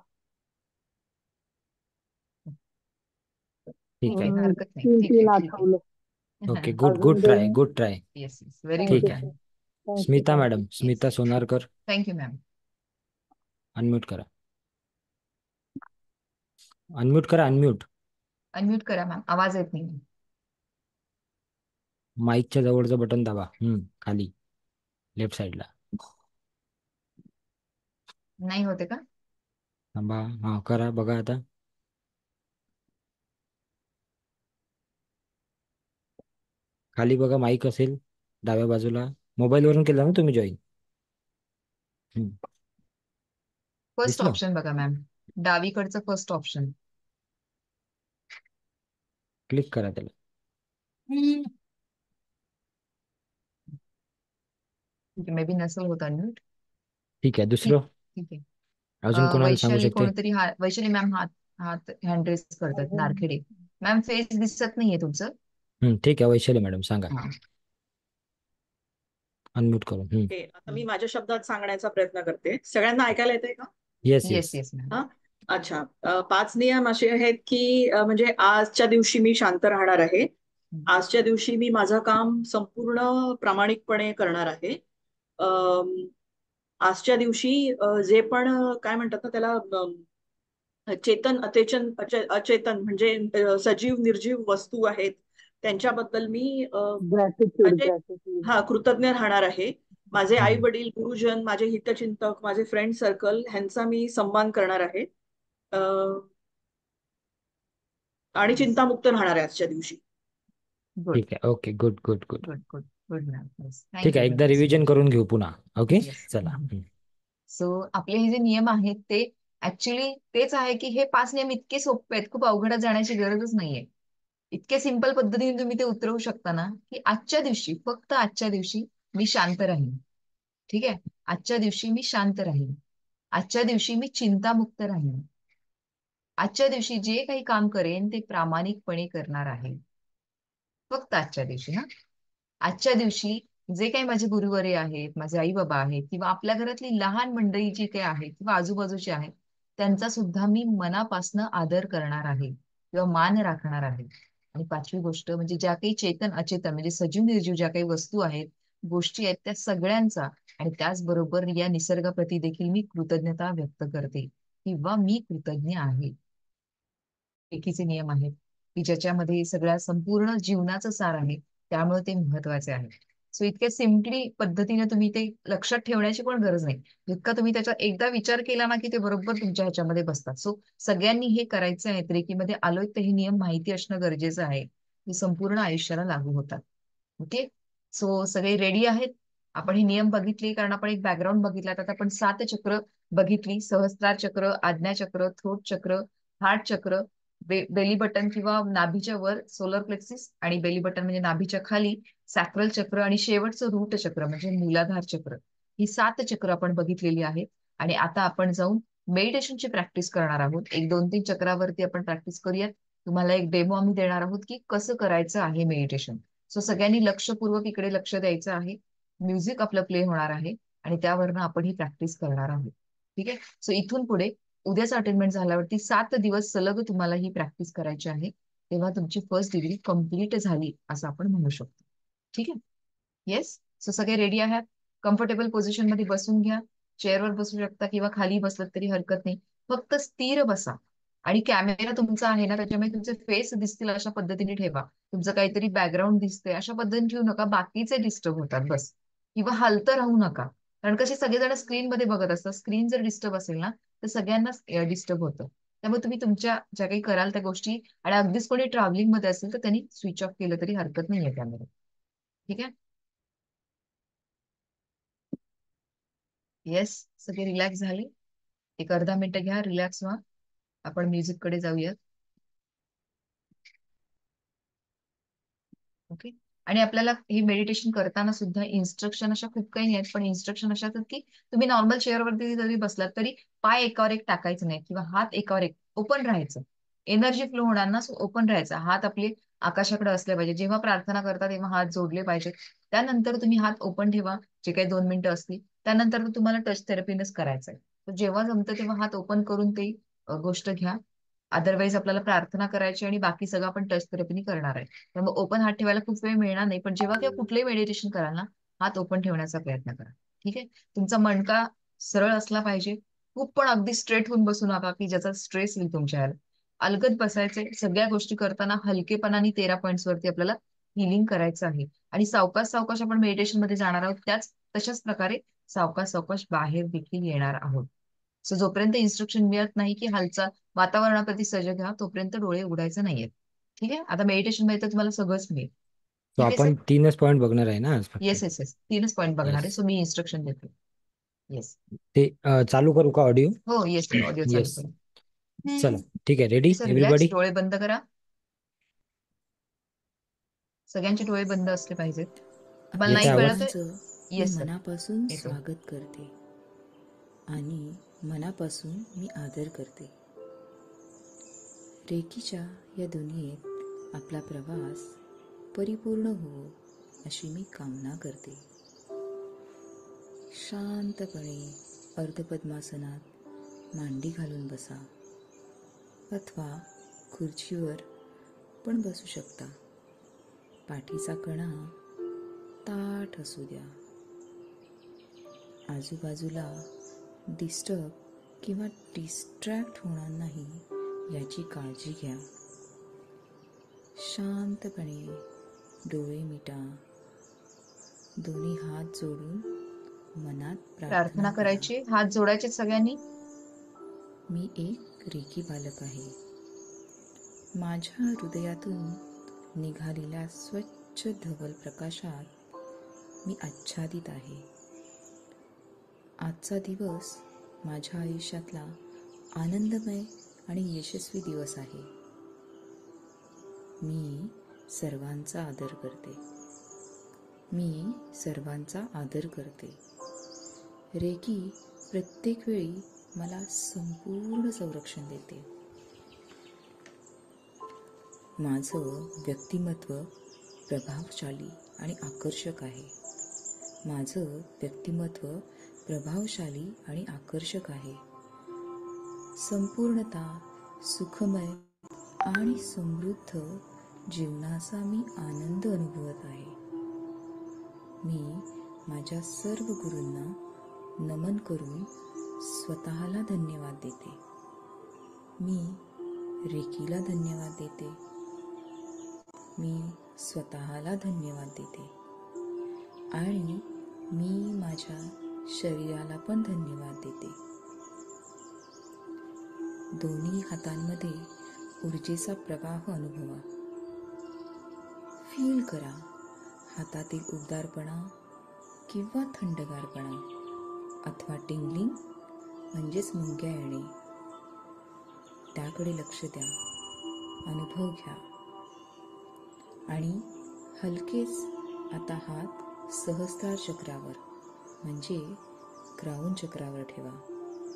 ठीक ठीक आहे, आहे. हरकत नाही. तीन ठीक आहे, तीन ठीक आहे. आठवले. ओके, गुड अजून गुड ट्राय, दोन. Good try. Yes, yes. Very good thank you ठीक मॅम. आहे. Sir. Thank you Smita thank you. Madam, yes. Smita Sonarkar. Thank you ma'am. Unmute करा. अनम्यूट करा, अनम्यूट. अनम्यूट करा मॅम, आवाज येत नाही. माईकच्या जवळचं बटन दाबा. खाली लेफ्ट साईडला. नाही होते का? थांबा, हा करा, बघा आता. खाली बघा, माईक असेल डाव्या बाजूला. मोबाईल वरून केला ना तुम्ही जॉईन? फर्स्ट दिसलं? ऑप्शन बघा मॅम. डावीकडचं फर्स्ट ऑप्शन. क्लिक करा त्याला. ठीक आहे, मे बी नसेल होत अनम्यूट. ठीक आहे. ठीक. दुसरं ठीक आहे. अजून कोणाला सांगू वैशाली शकते? कोणतरी वैशाली मॅम हात हात हँड रेस करतात, नारखेडे. मॅम फेस दिसत नाहीये तुमचं. ठीक आहे, वैशाली मॅडम सांगा. हा. अनम्यूट करून. ओके, आता मी माझ्या शब्दात सांगण्याचा प्रयत्न करते. सगळ्यांना ऐकायला येतंय का? Yes yes, yes. Yes ma'am. हा. अच्छा. 5 नियम असे आहेत की म्हणजे आजच्या दिवशी मी शांत राहणार आहे. आजच्या दिवशी मी माझं काम संपूर्ण प्रामाणिकपणे करणार आहे. अम, आजच्या दिवशी जे पण काय म्हणतात ना त्याला, चेतन अचेतन अचेतन म्हणजे सजीव निर्जीव वस्तू आहेत त्यांच्याबद्दल मी ग्रॅटिट्यूड, म्हणजे ग्रॅटिट्यूड. कृतज्ञ राहणार आहे. माझे आई हम्म. वडील, गुरुजन, माझे हितचिंतक, माझे फ्रेंड सर्कल ह्यांचा मी सन्मान करणार आहे. आणि चिंतामुक्त राहणार आहे आजच्या दिवशी. गुड ठीक आहे, okay, good good good. Good good good ma'am. ठीक थँक्यू, आहे, एकदा थँक्यू सो रिव्हिजन मच. करून घेऊ पुन्हा. Okay, yes. चला. सो आपले हे जे नियम आहेत ते ऍक्च्युली तेच आहे की हे 5 नियम इतके सोपे आहेत, खूप अवघडात जाण्याची गरजच नाहीये. इतके सिंपल पद्धतीने तुम्ही ते उतरवू शकता ना, की आजच्या दिवशी, फक्त आजच्या दिवशी मी शांत राहीन. ठीक आहे. आजच्या दिवशी मी शांत राहीन. आजच्या दिवशी मी चिंतामुक्त राहीन. आजच्या दिवशी जे काही काम करेन ते प्रामाणिकपणे करणार आहे. फक्त आजच्या दिवशी. हा, आजच्या दिवशी जे काही माझे गुरुवर्य आहेत, माझे आई बाबा आहेत, किंवा आपल्या घरातली लहान मंडळी जी काही आहेत किंवा आजूबाजूची आहेत, त्यांचा सुद्धा मी मनापासनं आदर करणार आहे किंवा मान राखणार आहे. आणि पाचवी गोष्ट म्हणजे ज्या काही चेतन अचेतन म्हणजे सजीव निर्जीव ज्या काही वस्तू आहेत, गोष्टी आहेत, त्या सगळ्यांचा आणि त्याचबरोबर या निसर्गाप्रती देखील मी कृतज्ञता व्यक्त करते किंवा मी कृतज्ञ आहे. एकीचे नियम आहेत की ज्याच्यामध्ये सगळ्या संपूर्ण जीवनाचं सार आहे, त्यामुळे ते महत्वाचे आहे. सो इतक्या सिम्पली पद्धतीने तुम्ही ते लक्षात ठेवण्याची पण गरज नाही. जितका तुम्ही त्याचा एकदा विचार केला ना की ते बरोबर तुमच्या ह्याच्यामध्ये बसतात. सो सगळ्यांनी हे करायचं आहे. रेकीमध्ये आलोय तर हे नियम माहिती असणं गरजेचं आहे. हे संपूर्ण आयुष्याला लागू होतात. ओके. सो सगळे रेडी आहेत. आपण हे नियम बघितले कारण आपण एक बॅकग्राऊंड बघितला. आता आपण 7 चक्र बघितली. सहस्त्रार चक्र, आज्ञा चक्र, थ्रोट चक्र, हार्ट चक्र, बेली बटन किंवा नाभीच्या वर सोलर प्लेक्सिस आणि बेली बटन म्हणजे नाभीच्या खाली सॅक्रल चक्र आणि शेवटचं रूट चक्र म्हणजे मूलाधार चक्र. ही 7 चक्र आपण बघितलेली आहेत. आणि आता आपण जाऊन मेडिटेशनची प्रॅक्टिस करणार आहोत. 1, 2, 3 चक्रावरती आपण प्रॅक्टिस करूयात. तुम्हाला एक डेमो आम्ही देणार आहोत की कसं करायचं आहे मेडिटेशन. सो सगळ्यांनी लक्षपूर्वक इकडे लक्ष द्यायचं आहे. म्युझिक आपलं प्ले होणार आहे आणि त्यावरनं आपण ही प्रॅक्टिस करणार आहोत. ठीक आहे. सो इथून पुढे उद्याचं अटेंडमेंट झाल्यावरती 7 दिवस सलग तुम्हाला ही प्रॅक्टिस करायची आहे. तेव्हा तुमची फर्स्ट डिग्री कंप्लीट झाली असं आपण म्हणू शकतो. ठीक आहे. येस. सो सगळे रेडी आहात. कम्फर्टेबल पोझिशन मध्ये बसून घ्या. चेअरवर बसू शकता किंवा खाली बसलात तरी हरकत नाही. फक्त स्थिर बसा आणि कॅमेरा तुमचा आहे ना त्याच्यामुळे तुमचे फेस दिसतील अशा पद्धतीने ठेवा. तुमचं काहीतरी बॅकग्राऊंड दिसतंय अशा पद्धतीने ठेवू नका. बाकीचे डिस्टर्ब होतात बस. किंवा हलतं राहू नका. कारण कसे सगळेजण स्क्रीन मध्ये बघत असतात. स्क्रीन जर डिस्टर्ब असेल ना तर सगळ्यांनाच डिस्टर्ब होतं. त्यामुळे तुम्ही तुमच्या ज्या काही कराल त्या गोष्टी आणि अगदीच कोणी ट्रॅव्हलिंग मध्ये असेल तर त्यांनी स्विच ऑफ केलं तरी हरकत नाहीये कॅमेरा. ठीक आहे. येस. सगळे रिलॅक्स झाले. एक अर्धा मिनिटं घ्या. रिलॅक्स व्हा. आपण म्युझिक कडे जाऊयात. ओके. आणि आपल्याला हे मेडिटेशन करताना सुद्धा इन्स्ट्रक्शन अशा खूप काही नाही आहेत. पण इन्स्ट्रक्शन अशा आहेत की तुम्ही नॉर्मल चेअरवरती जरी बसलात तरी पाय एकावर एक टाकायचं नाही किंवा हात एकावर एक ओपन राहायचं. एनर्जी फ्लो होणार ना. सो ओपन राहायचं. हात आपले आकाशाकडे असले पाहिजे. जेव्हा प्रार्थना करता तेव्हा हात जोडले पाहिजेत. त्यानंतर तुम्ही हात ओपन ठेवा. जे काही 2 मिनिटं असतील त्यानंतर तुम्हाला टच थेरपीनच करायचं आहे. तर जेव्हा जमतं तेव्हा हात ओपन करून ती गोष्ट घ्या. अदरवाईज आपल्याला प्रार्थना करायची आणि बाकी सगळं आपण टच थेरपीने करणार आहे. त्यामुळे ओपन हात ठेवायला खूप वेळ मिळणार नाही. पण जेव्हा केव्हा कुठलंही मेडिटेशन कराल ना हात ओपन ठेवण्याचा प्रयत्न करा. ठीक आहे. तुमचा मणका सरळ असला पाहिजे. खूप पण अगदी स्ट्रेट होऊन बसू नका की ज्याचा स्ट्रेस येईल तुमच्या अलगद बसायचे. सगळ्या गोष्टी करताना हलकेपणाने 13 पॉईंट्स वरती आपल्याला हिलिंग करायचं आहे. आणि सावकाश सावकाश आपण मेडिटेशन मध्ये जाणार आहोत. तशाच प्रकारे सावकाश सावकाश बाहेर देखील येणार आहोत. सो जोपर्यंत इन्स्ट्रक्शन मिळत नाही की हालचाल वातावरणाप्रती सजग व्हा तोपर्यंत डोळे उघडायचे नाहीयेत. ठीक आहे. आता मेडिटेशन मध्ये तर तुम्हाला सगळंच मिळेल. तो ठीक आहे सर. आपण 3च पॉईंट बघणार आहे ना आज फक्त. Yes yes yes. 3च पॉईंट बघणार आहे. येस. सो मी इन्स्ट्रक्शन देते. येस. ते चालू करू का ऑडिओ? हो येस सर. ऑडिओ चालू येस. करा. चला ठीक आहे. Ready sir relax. एव्हरीबडी? डोळे बंद करा. सगळ्यांचे डोळे बंद असले पाहिजेत. तुम्हाला येते नाही कळलं आवाज? तर सर्वांचं मी येस सर. मनापासून येतो. स्वागत करते आणि मनापासून मी आदर करते. रेकीच्या या दुनियेत आपला प्रवास परिपूर्ण हो अशी मी कामना करते. शांतपणे अर्धपद्मासनात मांडी घालून बसा अथवा खुर्चीवर पण बसू शकता. पाठीचा कणा ताठ असू द्या. आजूबाजूला डिस्टर्ब किंवा डिस्ट्रॅक्ट होणार नाही याची काळजी घ्या. शांतपणे डोळे मिटा. दोन्ही हात जोडून मनात प्रार्थना करा. करायची. हात जोडायचे सगळ्यांनी. मी एक रेकी बालक आहे. माझ्या हृदयातून निघालेल्या स्वच्छ धवल प्रकाशात मी आच्छादित आहे. आजचा दिवस माझ्या आयुष्यातला आनंदमय आणि यशस्वी दिवस आहे. मी सर्वांचा आदर करते. मी सर्वांचा आदर करते. रेकी प्रत्येक वेळी मला संपूर्ण संरक्षण देते. माझं व्यक्तिमत्व प्रभावशाली आणि आकर्षक आहे. माझं व्यक्तिमत्व प्रभावशाली आणि आकर्षक आहे. संपूर्णता, सुखमय आणि समृद्ध जीवनाचा मी आनंद अनुभवत आहे. मी माझ्या सर्व गुरूंना नमन करून स्वतःला धन्यवाद देते. मी रेकीला धन्यवाद देते. मी स्वतःला धन्यवाद देते आणि मी माझ्या शरीराला पण धन्यवाद देते. दोन्ही हातांमध्ये ऊर्जेचा प्रवाह अनुभवा. फील करा हातातील उबदारपणा किंवा थंडगारपणा अथवा टिंगलिंग म्हणजेच मुंग्या येणे. त्याकडे लक्ष द्या, अनुभव घ्या आणि हलकेच आता हात सहस्त्रार चक्रावर म्हणजे क्राउन चक्रावर ठेवा.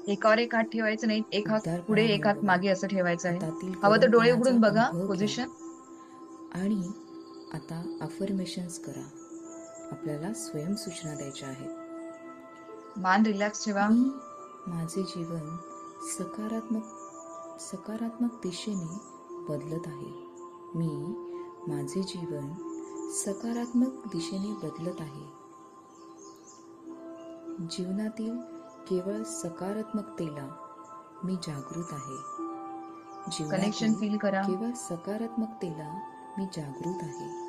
एकावर एक हात ठेवायचं नाही, एक हात उबदारपणा पुढे एक हात अनुभवा. मागे असं ठेवायचं आहे. हातातील हवं तर डोळे उघडून गरमपणाचा बघा अनुभव घ्या. पोझिशन. आणि आता अफर्मेशन्स करा. आपल्याला स्वयंसूचना द्यायच्या आहेत. मान रिलॅक्स ठेवा. मी माझे जीवन सकारात्मक दिशेने बदलत आहे. मी माझे जीवन सकारात्मक दिशेने बदलत आहे. जीवनातील केवळ सकारात्मकतेला मी जागृत आहे. कनेक्शन फील करा. केवळ सकारात्मकतेला मी जागृत आहे.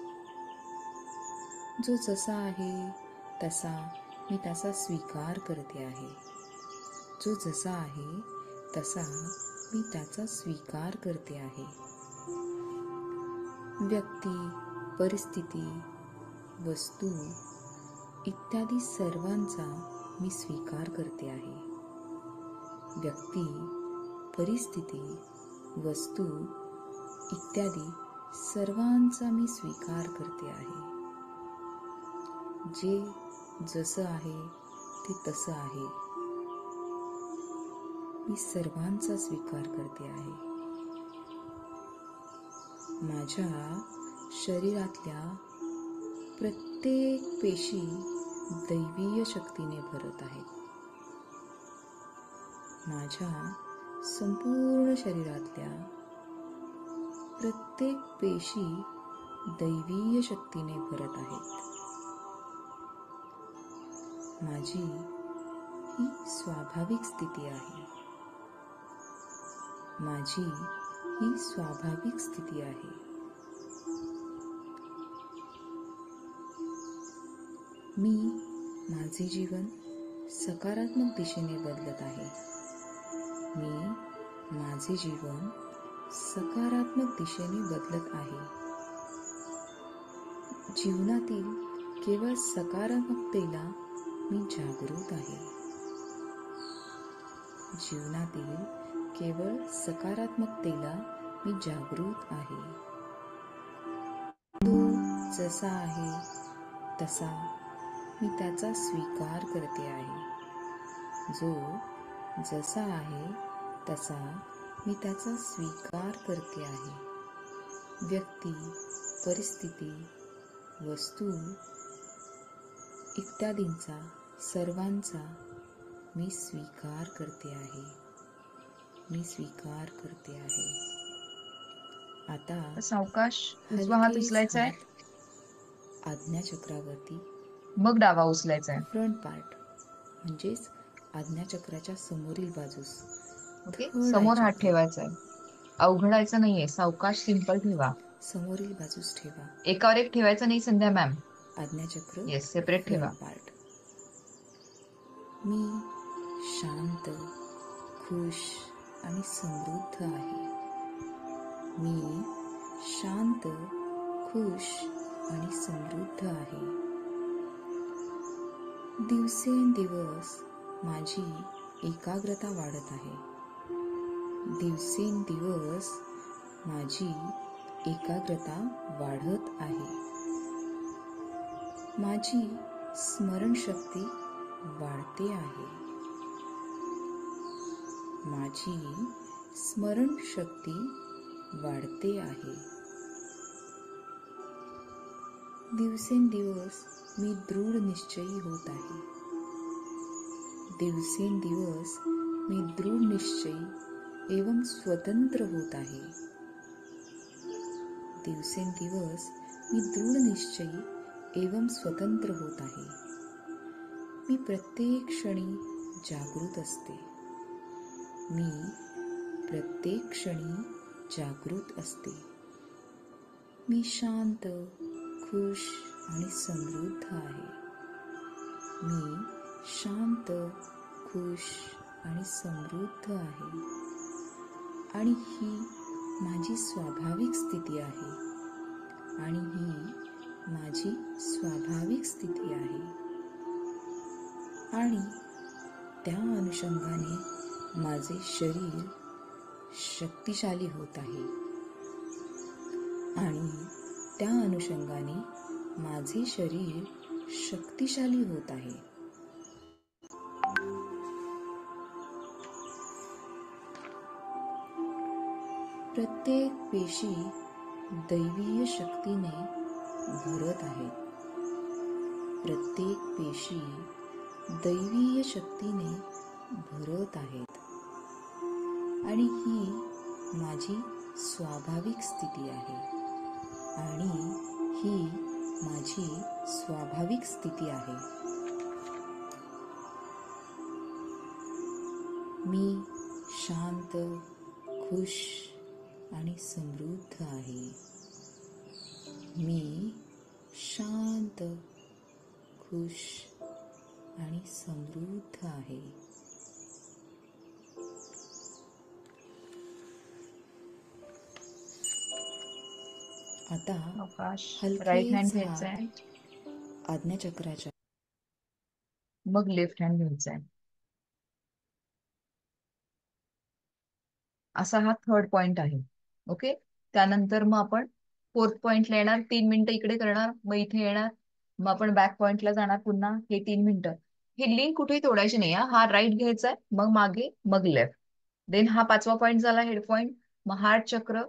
जो जसा आहे तसा मी त्याचा स्वीकार करते आहे. जो जसा आहे तसा मी त्याचा स्वीकार करते आहे. व्यक्ती, परिस्थिती, वस्तू इत्यादी सर्वांचा मी स्वीकार करते आहे. व्यक्ती, परिस्थिती, वस्तू इत्यादी सर्वांचा मी स्वीकार करते आहे. जे जसं आहे ते तसं आहे. मी सर्वांचा स्वीकार करते आहे. माझ्या शरीरातल्या प्रत्येक पेशी दैवीय शक्तीने भरत आहेत. माझ्या संपूर्ण शरीरातल्या प्रत्येक पेशी दैवीय शक्तीने भरत आहेत. माझी ही स्वाभाविक स्थिती आहे. माझी ही स्वाभाविक स्थिती आहे. मी माझे जीवन सकारात्मक दिशेने बदलत आहे. मी माझे जीवन सकारात्मक दिशेने बदलत आहे. जीवनातील केवळ सकारात्मकतेला मी जागृत आहे. जीवनातील केवळ सकारात्मकतेला मी जागृत आहे. तो जसा आहे तसा मी त्याचा स्वीकार करते आहे. जो जसा आहे तसा मी त्याचा स्वीकार करते आहे. व्यक्ती, परिस्थिती, वस्तू इत्यादींचा सर्वांचा मी स्वीकार करते आहे. मी स्वीकार करते आहे. आता सावकाश उजवा हात हलकेच उचलायचा आहे, हात आज्ञाचक्रावरती मग डावा उचलायचा आहे. फ्रंट पार्ट म्हणजेच आज्ञाचक्राच्या समोरील बाजूस ओके, थर्ड समोर आय हात चक्र ठेवायचा आहे. अवघडायचा नाहीये, सावकाश सिंपल ठेवा. समोरील बाजूस ठेवा. एकावर एक ठेवायचं नाही संध्या मॅम. आज्ञाचक्र येस, सेपरेट ठेवा. Front part. मी शांत, खुश आणि समृद्ध आहे. मी शांत, खुश आणि समृद्ध आहे. दिवसेंदिवस माझी एकाग्रता वाढत आहे. दिवसेंदिवस माझी एकाग्रता वाढत आहे. माझी स्मरणशक्ती वाढते आहे. माझी स्मरणशक्ती वाढते आहे. दिवसेंदिवस मी दृढ निश्चयी होत आहे. दिवसेंदिवस मी दृढ निश्चयी एवं स्वतंत्र होत आहे. दिवसेंदिवस मी दृढ निश्चयी एवं स्वतंत्र होत आहे. मी प्रत्येक क्षणी जागृत असते. मी प्रत्येक क्षणी जागृत असते. मी शांत, खुश आणि समृद्ध आहे. मी शांत, खुश आणि समृद्ध आहे. आणि ही माझी स्वाभाविक स्थिती आहे. आणि ही माझी स्वाभाविक स्थिती आहे. आणि त्या अनुषंगाने माझे शरीर शक्तिशाली होत आहे. आणि त्या अनुषंगाने माझे शरीर शक्तिशाली होत आहे. प्रत्येक पेशी दैवीय शक्तीने भरत आहेत. प्रत्येक पेशी दैवीय शक्तीने भरत आहेत. आणि ही माझी स्वाभाविक स्थिती आहे. आणि ही माझी स्वाभाविक स्थिती आहे. मी शांत, खुश आणि समृद्ध आहे. मी शांत, खुश आणि समृद्ध आहे. आता अवकाश राईट हँड हलकेच घ्यायचा हात आहे, आज्ञाचक्राच्या मग लेफ्ट हँड घ्यायचा आहे. असा हा थर्ड पॉइंट आहे. ओके, त्यानंतर मग आपण फोर्थ पॉइंटला येणार. 3 मिनिटं इकडे करणार, मग इथे येणार, मग आपण बॅक पॉइंटला जाणार पुन्हा. हे 3 मिनिटं ही लिंक कुठेही तोडायची नाही. हा राईट घ्यायचा आहे, मग मागे, मग लेफ्ट. देन हा 5वा पॉइंट झाला हेड पॉइंट. मग हार्ट चक्र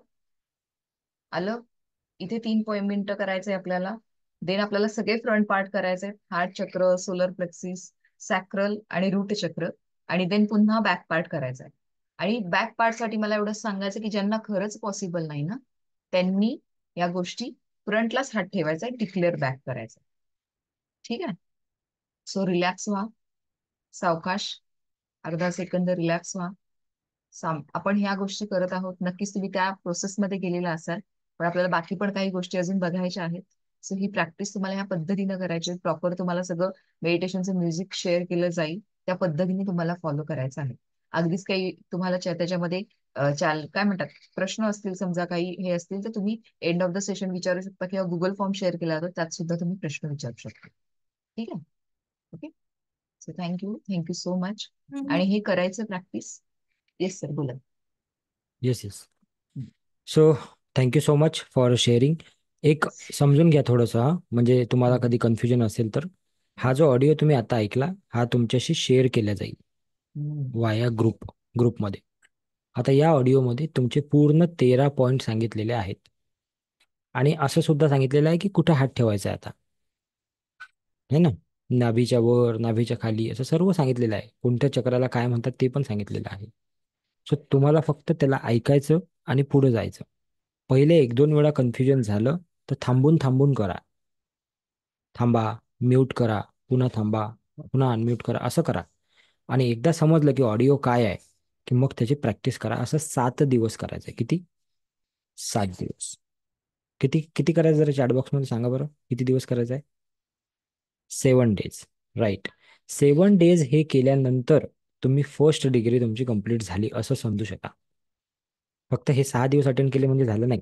आलं, इथे 3 मिनिटं करायचंय आपल्याला. देन आपल्याला सगळे फ्रंट पार्ट करायचे, हार्ट चक्र, सोलर प्लेक्सिस, सॅक्रल आणि रूट चक्र. आणि देन पुन्हा बॅक पार्ट करायचा आहे. आणि बॅक पार्ट साठी मला एवढंच सांगायचं की ज्यांना खरंच पॉसिबल नाही ना, त्यांनी या गोष्टी फ्रंटलाच हात ठेवायचा आहे, डिक्लेअर बॅक करायचा. ठीक आहे. सो रिलॅक्स व्हा, सावकाश, अर्धा सेकंद रिलॅक्स व्हा. आपण ह्या गोष्टी करत आहोत, नक्कीच तुम्ही त्या प्रोसेसमध्ये गेलेला असाल, पण आपल्याला बाकी पण काही गोष्टी अजून बघायच्या आहेत. सो ही प्रॅक्टिस तुम्हाला ह्या पद्धतीनं करायची. प्रॉपर तुम्हाला सगळं मेडिटेशनचं म्युझिक शेअर केलं जाईल, त्या पद्धतीने तुम्हाला फॉलो करायचं आहे. अगदीच काही तुम्हाला त्याच्यामध्ये काय म्हणतात, प्रश्न असतील, समजा काही हे असतील, तर तुम्ही एंड ऑफ द सेशन विचारू शकता, किंवा गुगल फॉर्म शेअर केला तर त्यात सुद्धा तुम्ही प्रश्न विचारू शकता. ठीक आहे. Okay, so thank you so much. आणि हे करायचं प्रॅक्टिस. येस सर, बोला. Yes yes. So thank you so much for sharing. एक समजून घ्या थोडंसं, हा म्हणजे तुम्हाला कधी कन्फ्युजन असेल तर, हा जो ऑडिओ तुम्ही आता ऐकला हा तुमच्याशी शेअर केला जाईल वाया ग्रुपमध्ये. आता या ऑडिओमध्ये तुमचे पूर्ण 13 पॉईंट सांगितलेले आहेत. आणि असं सुद्धा सांगितलेलं आहे की कुठं हात ठेवायचा आहे आता, है ना. नाभीच्या वर, नाभीच्या खाली, असं सर्व सांगितलेलं आहे. कोणत्या चक्राला काय म्हणतात ते पण सांगितलेलं आहे. सो तुम्हाला फक्त त्याला ऐकायचं आणि पुढे जायचं. पहिले 1-2 वेळा कन्फ्युजन झालं तर थांबून थांबून करा. थांबा, म्यूट करा, पुन्हा थांबा, पुन्हा अनम्यूट करा, असं करा. आणि एकदा समजलं की ऑडिओ काय आहे, की मग त्याची प्रॅक्टिस करा. असं 7 दिवस करायचं. किती? 7 दिवस. किती किती करायचं जरा चॅट बॉक्समध्ये सांगा बरं, किती दिवस करायचं आहे? 7 डेज. राईट. 7 डेज हे केल्यानंतर तुम्ही फर्स्ट डिग्री तुमची कंप्लीट झाली असं समजू शका. फक्त हे 6 दिवस अटेंड केले म्हणजे झालं नाही.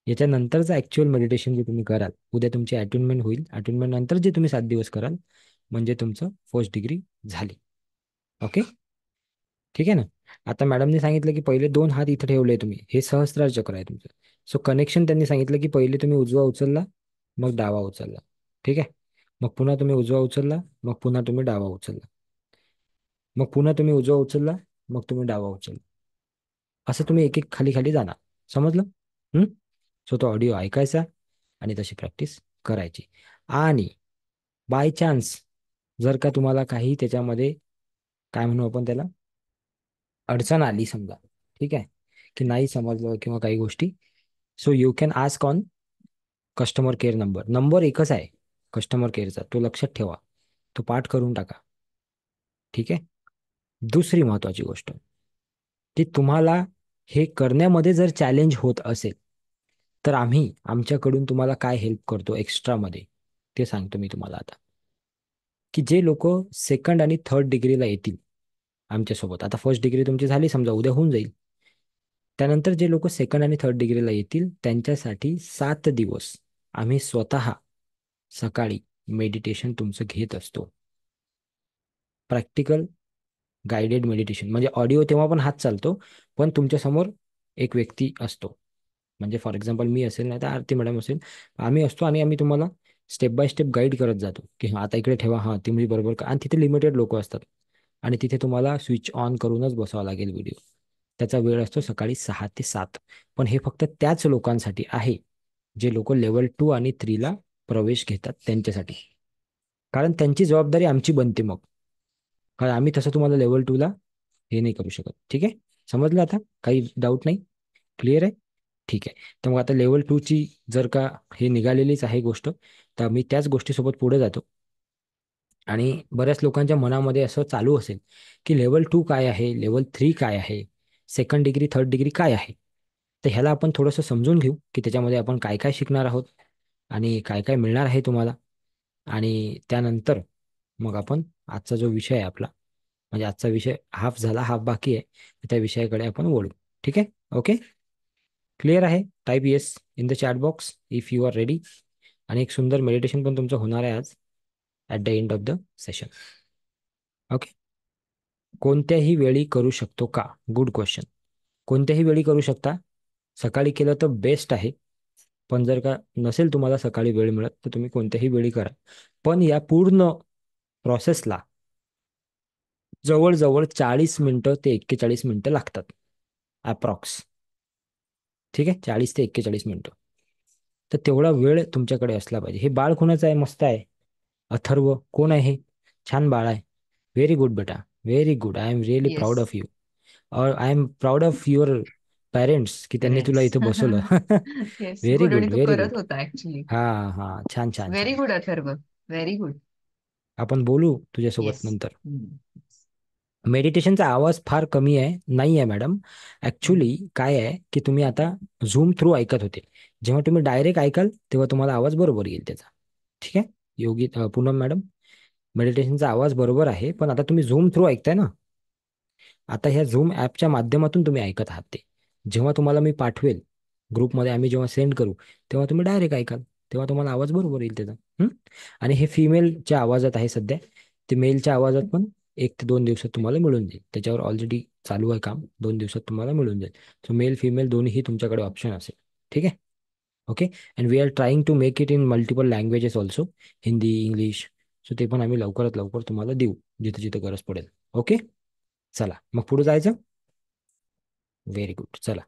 याच्यानंतरचं ऍक्च्युअल मेडिटेशन जे तुम्ही कराल, उद्या तुमची अटेंडमेंट होईल. अटेंडमेंट नंतर जे तुम्ही 7 दिवस कराल म्हणजे तुमचं फर्स्ट डिग्री झाली. ओके, ठीक आहे ना. आता मॅडमने सांगितलं की पहिले 2 हात इथे ठेवले तुम्ही, हे सहस्त्रार चक्र आहे तुमचं. सो कनेक्शन त्यांनी सांगितलं की पहिले तुम्ही उजवा उचलला, मग डावा उचलला. ठीक आहे. मग पुन्हा तुम्ही उजवा उचलला, मग पुन्हा तुम्ही डावा उचलला, मग पुन्हा तुम्ही उजवा उचलला, मग तुम्ही डावा उचलला. असं तुम्ही एक एक खाली खाली जाणार. समजलं? सो तो ऑडिओ ऐकायचा आणि तशी प्रॅक्टिस करायची. आणि बाय चान्स जर का तुम्हाला काही त्याच्यामध्ये काय म्हणू आपण त्याला अडचण आली समजा, ठीक आहे, की नाही समजलं किंवा काही गोष्टी, so you can ask on customer care number. Number एकच आहे कस्टमर केअरचा, तो लक्षात ठेवा, तो पाठ करून टाका. ठीक आहे. दुसरी महत्वाची गोष्ट की तुम्हाला हे करण्यामध्ये जर चॅलेंज होत असेल तर आम्ही आमच्याकडून तुम्हाला काय हेल्प करतो एक्स्ट्रामध्ये ते सांगतो मी तुम्हाला आता. की जे लोक सेकंड आणि थर्ड डिग्रीला येतील आमच्यासोबत, आता फर्स्ट डिग्री तुमची झाली समजा, उद्या होऊन जाईल, त्यानंतर जे लोक सेकंड आणि थर्ड डिग्रीला येतील त्यांच्यासाठी 7 दिवस आम्ही स्वतः सकाळी मेडिटेशन तुमचं घेत असतो. प्रॅक्टिकल गायडेड मेडिटेशन, म्हणजे ऑडिओ तेव्हा पण हात चालतो, पण तुमच्या समोर एक व्यक्ती असतो. म्हणजे फॉर एक्झाम्पल मी असेल, नाही तर आरती मॅडम असेल, आम्ही असतो आणि आम्ही तुम्हाला स्टेप बाय स्टेप गाईड करत जातो की हा आता इकडे ठेवा, हा तुम्ही बरोबर का. आणि तिथे लिमिटेड लोक असतात आणि तिथे तुम्हाला स्विच ऑन करूनच बसावं लागेल व्हिडिओ. त्याचा वेळ असतो सकाळी 6 ते 7. पण हे फक्त त्याच लोकांसाठी आहे जे लोक लेवल 2 आणि 3 ला प्रवेश घेतात त्यांच्यासाठी. कारण त्यांची जबाबदारी आमची बनते मग, कारण आम्ही तसं तुम्हाला लेवल 2 ला हे नाही करू शकत. ठीक आहे, समजलं आता, काही डाऊट नाही, क्लिअर आहे. ठीक आहे, तर मग आता लेवल 2 ची जर का हे निघालेलीच आहे गोष्ट, तर मी त्याच गोष्टीसोबत पुढे जातो. आणि बऱ्याच लोकांच्या मनामध्ये असं चालू असेल की लेवल 2 काय आहे, लेवल 3 काय आहे, सेकंड डिग्री थर्ड डिग्री काय आहे. तर ह्याला आपण थोडंसं समजून घेऊ की त्याच्यामध्ये आपण काय काय शिकणार आहोत आणि काय काय मिळणार आहे तुम्हाला. आणि त्यानंतर मग आपण आजचा जो विषय आहे आपला, म्हणजे आजचा विषय हाफ झाला, हाफ बाकी आहे, तर त्या विषयाकडे आपण वळू. ठीक आहे, ओके, क्लिअर आहे. Type yes in the chat box if you are ready. आणि एक सुंदर मेडिटेशन पण तुमचं होणार आहे आज at the end of the session. Okay. कोणत्याही वेळी करू शकतो का? Good question. कोणत्याही वेळी करू शकता. सकाळी केलं तर बेस्ट आहे, पण जर का नसेल तुम्हाला सकाळी वेळ मिळत तर तुम्ही कोणत्याही वेळी करा. पण या पूर्ण प्रोसेसला जवळजवळ 40 मिनिटं ते 41 मिनिटं लागतात अप्रॉक्स. ठीक आहे, 40 ते 41 मिनिटं. तर तेवढा वेळ तुमच्याकडे असला पाहिजे. हे बाळ कोणाचं आहे? मस्त आहे. अथर्व कोण आहे हे? छान बाळ आहे. व्हेरी गुड बेटा, very good. I am really proud yes. Of you. और I am proud of your parents की त्यांनी तुला पेरेंट्स. इथं बसवलं. Yes, very good. आणि गुड, तू व्हेरी करत गुड. होता ऍक्च्युली. हा हा, छान छान व्हेरी छान. गुड अथर्व. Very good. आपण बोलू तुझ्यासोबत येस. नंतर. मेडिटेशनचा आवाज फार कमी आहे, नाही आहे मॅडम. ऍक्च्युली काय आहे की तुम्ही आता झूम थ्रू ऐकत होते, जेव्हा तुम्ही डायरेक्ट ऐकाल तेव्हा तुम्हाला आवाज बरोबर येईल त्याचा. ठीक आहे योगी पूनम मॅडम, मेडिटेशनचा आवाज बरोबर आहे, पण आता तुम्ही झूम थ्रू ऐकताय ना, आता ह्या झूम ॲपच्या माध्यमातून तुम्ही ऐकत आहात ते. जेव्हा तुम्हाला मी पाठवेल ग्रुपमध्ये, आम्ही जेव्हा सेंड करू तेव्हा तुम्ही डायरेक्ट ऐकाल, तेव्हा तुम्हाला आवाज बरोबर येईल त्याचा. आणि हे फिमेलच्या आवाजात आहे सध्या, ते मेलच्या आवाजात पण 1 ते 2 दिवसात तुम्हाला मिळून जाईल. त्याच्यावर ऑलरेडी चालू आहे काम, 2 दिवसात तुम्हाला मिळून जाईल. सो मेल फिमेल दोन्हीही तुमच्याकडे ऑप्शन असेल. ठीक आहे, okay. And we are trying to make it in multiple languages also, Hindi, English. So ते पण आम्ही लवकरात लवकर तुम्हाला देऊ जिथे जिथे गरज पडेल. ओके, चला मग पुढे जायचं. Very good. चला,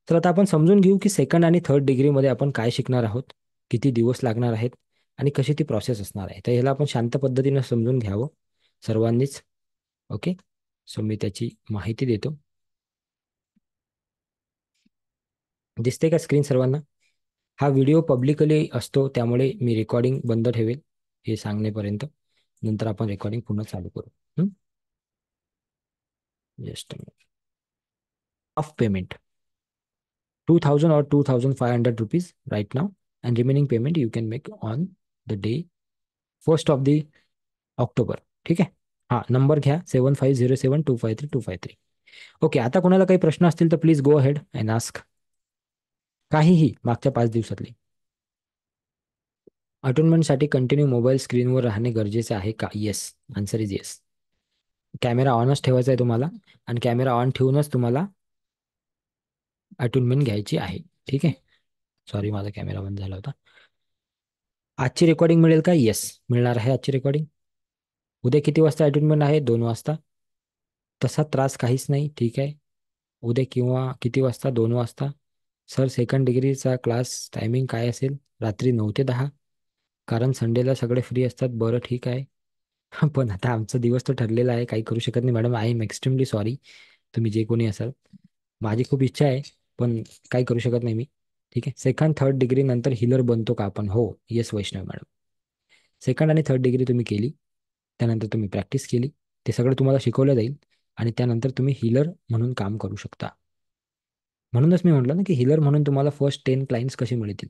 तर आता आपण समजून घेऊ की सेकंड आणि थर्ड डिग्रीमध्ये आपण काय शिकणार आहोत, किती दिवस लागणार आहेत आणि कशी ती प्रोसेस असणार आहे. तर ह्याला आपण शांत पद्धतीने समजून घ्यावं सर्वांनीच. ओके, सो मी त्याची माहिती देतो. दिसते का स्क्रीन सर्वांना? हा व्हिडिओ पब्लिकली असतो त्यामुळे मी रेकॉर्डिंग बंद ठेवेल हे सांगण्यापर्यंत, नंतर आपण रेकॉर्डिंग पुन्हा चालू करू. Just of payment 2000 or 2500 rupees right now, and remaining payment you can make on the day 1st of the October. ठीक आहे, हा नंबर घ्या 7507253253. ओके, आता कोणाला काही प्रश्न असतील तर please go ahead and ask. काहीही मागच्या 5 दिवसातले. अटोनमेंटसाठी कंटिन्यू मोबाईल स्क्रीनवर राहणे गरजेचे आहे का? Yes, answer is yes. Camera ऑनच ठेवायचा आहे तुम्हाला, आणि कॅमेरा ऑन ठेवूनच तुम्हाला अटोनमेंट घ्यायची आहे. ठीक आहे, सॉरी माझा कॅमेरा बंद झाला होता. आजची रेकॉर्डिंग मिळेल का? येस, मिळणार आहे आजची रेकॉर्डिंग. उद्या किती वाजता अटोनमेंट आहे? 2 वाजता. तसा त्रास काहीच नाही, ठीक आहे. उद्या किंवा किती वाजता? 2 वाजता. सर सेकंड डिग्रीचा क्लास टायमिंग काय असेल? रात्री 9 ते 10. कारण संडेला सगळे फ्री असतात. बरं ठीक आहे. पण आता आमचा दिवस तो ठरलेला आहे, काही करू शकत नाही madam. I am extremely sorry, तुम्ही जे कोणी असाल. माझी खूप इच्छा आहे, पण काही करू शकत नाही मी. ठीक आहे. सेकंड थर्ड डिग्री नंतर हिलर बनतो का आपण? हो, येस वैष्णव मॅडम. सेकंड आणि थर्ड डिग्री तुम्ही केली, त्यानंतर तुम्ही प्रॅक्टिस केली, ते सगळं तुम्हाला शिकवलं जाईल आणि त्यानंतर तुम्ही हिलर म्हणून काम करू शकता. म्हणूनच मी म्हटलं ना की हिलर म्हणून तुम्हाला फर्स्ट 10 क्लायंट्स कसे मिळतील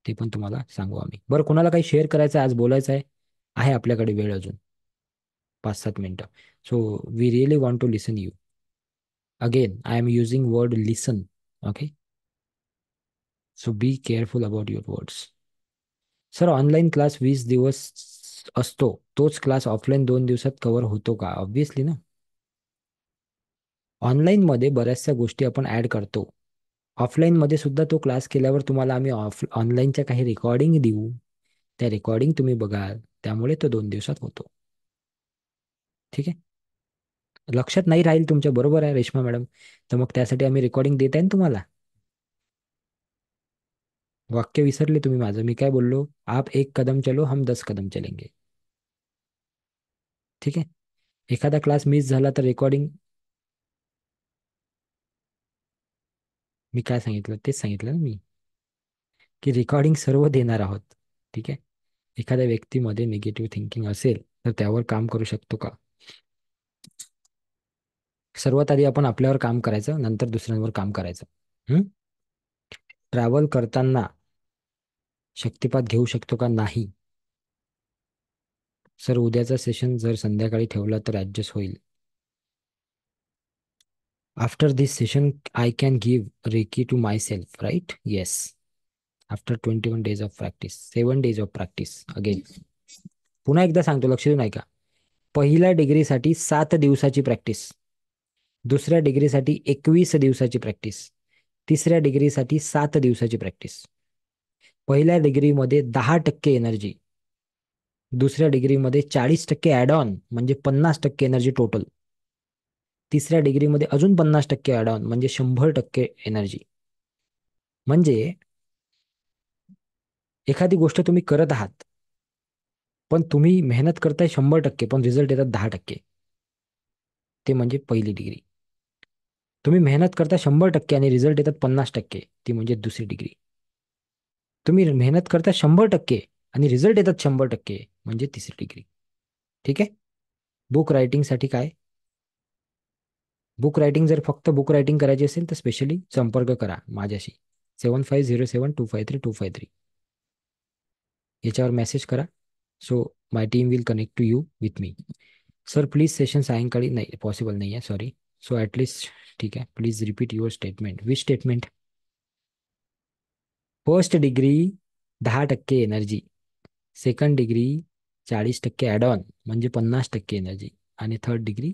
ते पण तुम्हाला सांगू आम्ही. बरं, कोणाला काही शेअर करायचं आहे, आज बोलायचं आहे आपल्याकडे वेळ अजून 5-7 मिनिटं. So we really want to listen you. Again I am using word listen. Okay, so be careful about your words. Sir, online class 20 दिवस असतो, तोच क्लास ऑफलाईन 2 दिवसात कव्हर होतो का? ऑब्व्हियसली ना. ऑनलाईनमध्ये बऱ्याचशा गोष्टी आपण ॲड करतो. ऑफलाईनमध्ये सुद्धा तो क्लास केल्यावर तुम्हाला आम्ही ऑनलाईनच्या काही रेकॉर्डिंग देऊ, त्या रेकॉर्डिंग तुम्ही बघाल, त्यामुळे तो 2 दिवसात होतो. ठीक आहे. लक्षात नाही राहील तुमच्या, बरोबर आहे रेश्मा मॅडम, तर मग त्यासाठी आम्ही रेकॉर्डिंग देत आहे ना तुम्हाला. वाक्य विसरले तुम्ही माझं. मी काय बोललो? आप 1 कदम चलो, हम 10 कदम चलेंगे. ठीक आहे. एखादा क्लास मिस झाला तर रेकॉर्डिंग, मी काय सांगितलं तेच सांगितलं ना मी, की रेकॉर्डिंग सर्व देणार आहोत. ठीक आहे. एखाद्या व्यक्तीमध्ये निगेटिव्ह थिंकिंग असेल तर त्यावर काम करू शकतो का? सर्वात आधी आपण आपल्यावर काम करायचं, नंतर दुसऱ्यांवर काम करायचं. ट्रॅव्हल करताना शक्तिपात घेऊ शकतो का? नाही. सर, उद्याचा सेशन जर संध्याकाळी ठेवला तर ॲडजस्ट होईल. After this session I can give reiki to myself, right? Yes. After 21 days of practice, 7 days of practice. Again पुन्हा एकदा सांगतो, लक्ष देऊ नाही का? पहिल्या डिग्रीसाठी 7 दिवसाची प्रॅक्टिस, दुसऱ्या डिग्रीसाठी 21 दिवसाची प्रॅक्टिस, तिसऱ्या डिग्रीसाठी 7 दिवसाची प्रॅक्टिस. पहिल्या डिग्रीमध्ये 10% एनर्जी, दुसऱ्या डिग्रीमध्ये 40% ॲड ऑन म्हणजे 50% एनर्जी टोटल, तिसऱ्या डिग्रीमध्ये अजून 50% ॲड ऑन म्हणजे 100% एनर्जी. म्हणजे एखादी गोष्ट तुम्ही करत आहात, पण तुम्ही मेहनत करताय 100%, पण रिझल्ट येतात 10%. ते म्हणजे पहिली डिग्री. तुम्ही मेहनत करता 100% आणि रिझल्ट येतात 50%, ती म्हणजे दुसरी डिग्री. तुम्ही मेहनत करता 100% आणि रिझल्ट येतात 100%, म्हणजे तिसरी डिग्री. ठीक आहे. बुक रायटिंगसाठी काय? बुक रायटिंग जर फक्त बुक रायटिंग करायची असेल तर स्पेशली संपर्क करा माझ्याशी. 7507253253 याच्यावर मेसेज करा. So my team will connect to you with me. Sir please session सायंकाळी नाही, पॉसिबल नाही आहे, सॉरी. सो ॲटलिस्ट ठीक आहे, please repeat your statement. Which statement? First degree 10% energy, second degree 40% add on म्हणजे 50% एनर्जी, आणि third degree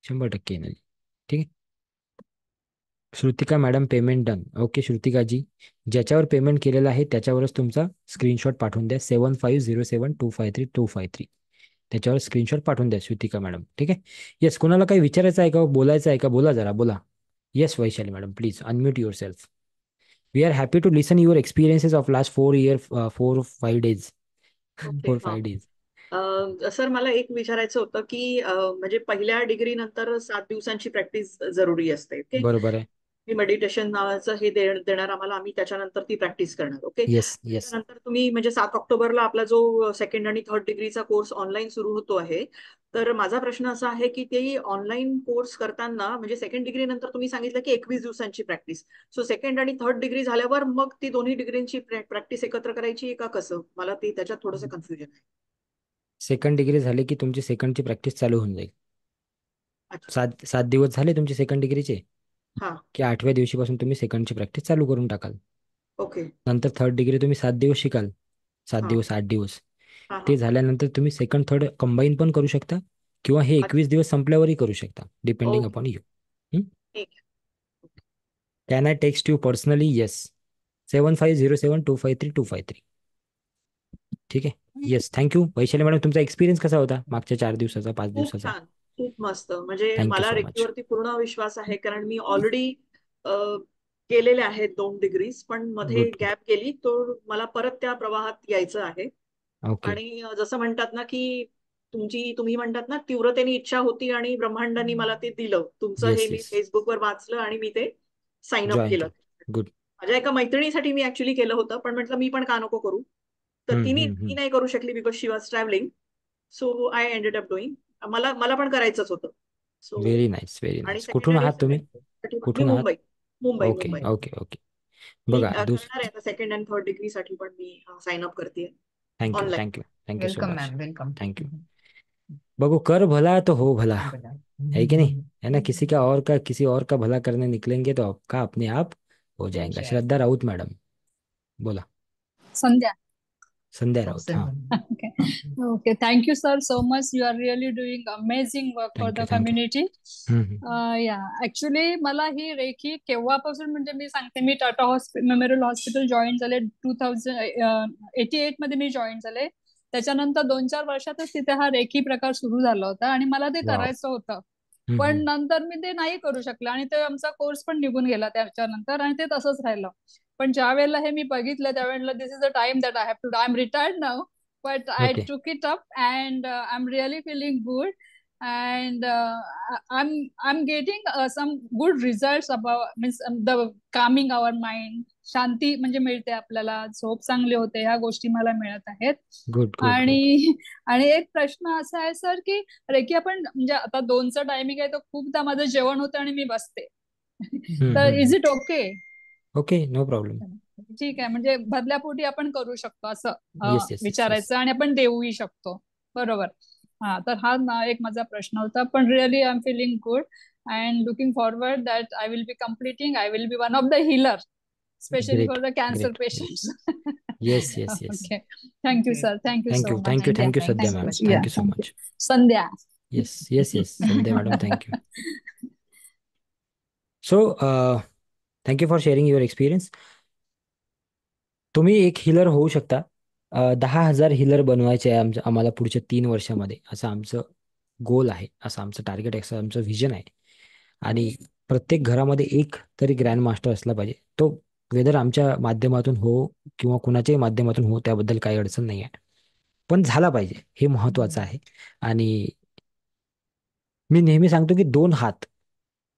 100% energy. ठीक आहे. Shrutika madam, payment done. Okay श्रुतिकाजी, ज्याच्यावर पेमेंट केलेलं आहे त्याच्यावरच तुमचा स्क्रीनशॉट पाठवून द्या. 7507253253 त्याच्यावर स्क्रीनशॉट पाठवून द्या श्रुतिका मॅडम. ठीक आहे. येस, कोणाला काही विचारायचं आहे का, बोलायचं आहे का? बोला जरा, बोला. Yes Vaishali madam, please unmute yourself. We are happy to listen your experiences of last 4 5 days. Okay. 4 5 days. Sir, मला एक विचारायचं होतं की म्हणजे पहिल्या डिग्री नंतर 7 दिवसांची प्रॅक्टिस जरुरी असते. ओके. बरोबर आहे. तुम्ही मेडिटेशन नावाचं हे देणार आम्हाला, आम्ही त्याच्यानंतर ती प्रॅक्टिस करणार. ओके. Yes yes. त्याच्यानंतर तुम्ही म्हणजे 7 ऑक्टोबरला आपला जो सेकंड आणि थर्ड डिग्रीचा कोर्स ऑनलाईन सुरू होतो आहे. तर माझा प्रश्न असा आहे की ते ऑनलाईन कोर्स करताना म्हणजे सेकंड डिग्री नंतर तुम्ही सांगितलं की 21 दिवसांची प्रॅक्टिस. सो सेकंड आणि थर्ड डिग्री झाल्यावर मग ती दोन्ही डिग्रींची प्रॅक्टिस एकत्र करायची का कसं? मला ते त्याच्यात थोडंसं कन्फ्युजन आहे. सेकंड डिग्री झाली की तुमची सेकंडची प्रॅक्टिस चालू होऊन जाईल. अच्छा. 7 दिवस झाले तुमचे सेकंड डिग्रीचे, हा. की 8व्या दिवशीपासून तुम्ही सेकंडची प्रॅक्टिस चालू करून टाकाल. ओके. नंतर थर्ड डिग्री तुम्ही 7 दिवस शिकाल, सात हा. दिवस 8 दिवस. हा. ते हा. झाल्यानंतर तुम्ही सेकंड थर्ड कंबाईन पण करू शकता, किंवा हे अच्छा. 21 दिवस संपल्यावरही करू शकता, डिपेंडिंग ओके. Upon you. ठीक आहे. Can I text you personally? Yes. 7507253253. ठीक आहे. Yes, thank you Vaishali madam. तुमचा एक्सपिरियन्स कसा होता मागच्या 4 दिवसाचा, 5 खूप दिवसाचा? छान, खूप मस्त. म्हणजे थँक्यू मला सो मच. रेकीवरती पूर्ण विश्वास आहे, कारण मी ऑलरेडी केलेल्या आहेत 2 डिग्रीज, पण मध्ये गुड गुड. गॅप गेली, तो मला परत त्या प्रवाहात यायचं आहे. ओके. आणि जसं म्हणतात ना की तुम्ही म्हणतात ना, तीव्रतेने इच्छा होती आणि ब्रह्मांडाने मला ते दिलं. तुमचं हे येस मी येस. फेसबुकवर वाचलं आणि मी ते साइन अप जॉईन केलं. केलं. गुड. माझ्या एका मैत्रिणीसाठी मी ऍक्च्युली केलं होतं, पण म्हटलं मी पण का नको करू. तर ती नाही करू शकली because she was travelling. So I ended up doing. मला मला पण करायचंच होतं. सो व्हेरी नाईस व्हेरी आणि नाईस. सेकंड कुठून आणि आहात तुम्ही? मी कुठून आहात? Mumbai Mumbai okay Mumbai okay okay. मी बघा करणार आहे आता सेकंड अँड थर्ड डिग्रीसाठी, पण मी साइन अप करते thank you online. Thank you thank you so welcome much. Ma'am, welcome. Thank you. बघू, कर भला तो हो भला, है कि नहीं? है ना, किसी और का भला करने निकलेंगे तो आपका अपने आप हो जाएगा. श्रद्धा राऊत मॅडम बोला. संध्या. संध्या राऊत. हाँ. Okay. Okay. Thank you, sir, so much. You are really doing amazing work for thank you the thank you. community. Actually, मला ही रेखी केव्हापासून, म्हणजे मी सांगते, मी टाटा मेमोरियल हॉस्पिटल जॉईन झाले 2088 मध्ये मी जॉईन झाले. त्याच्यानंतर 2-4 वर्षातच तिथे हा रेखी प्रकार सुरू झाला होता आणि मला ते वाव. करायचं होतं. पण नंतर मी ते नाही करू शकले आणि ते आमचा कोर्स पण निघून गेला त्याच्यानंतर आणि ते तसंच राहिलं. पण ज्या वेळेला हे मी बघितलं त्यावेळेला this is the time that I have to, I am retired नाव, but I okay. took it up and I'm really feeling good and I'm getting some good results about, means the calming our mind, शांती म्हणजे मिळते आपल्याला, झोप चांगली होते, ह्या गोष्टी मला मिळत आहेत. Good good. आणि आणि एक प्रश्न असा आहे सर की रेकी आपण, म्हणजे आता 2चं टायमिंग आहे तर खूपदा माझं जेवण होतं आणि मी बसते, तर is it okay? Okay, no problem. ठीक आहे, म्हणजे भरल्या पोटी आपण करू शकतो असं येस येस. विचारायचं आणि आपण देऊही शकतो, बरोबर? हा, तर हा एक माझा प्रश्न होता. पण really I am feeling good and looking forward that I will be completing, I will be one of the healer, specially for the cancer patients. Yes yes yes. Okay, thank you sir, thank you so thank you much. Thank you thank you Thank सध्या you so ma'am. much. Thank you so much. Sandhya. Yes yes yes. Sandhya madam, thank you. So thank you for sharing your experience. तुम्ही एक healer होऊ शकता. 10,000 healer बनवायचे आहे आम्हाला पुढच्या 3 वर्षामध्ये, असं आमचं गोल आहे, असं आमचं टार्गेट आहे, असं आमचं व्हिजन आहे. आणि प्रत्येक घरामध्ये एक तरी ग्रँड मास्टर असला पाहिजे. तो वेदर आमच्या माध्यमातून हो किंवा कुणाच्याही माध्यमातून हो, त्याबद्दल काही अडचण नाही आहे, पण झाला पाहिजे, हे महत्वाचं आहे. आणि मी नेहमी सांगतो की 2 हात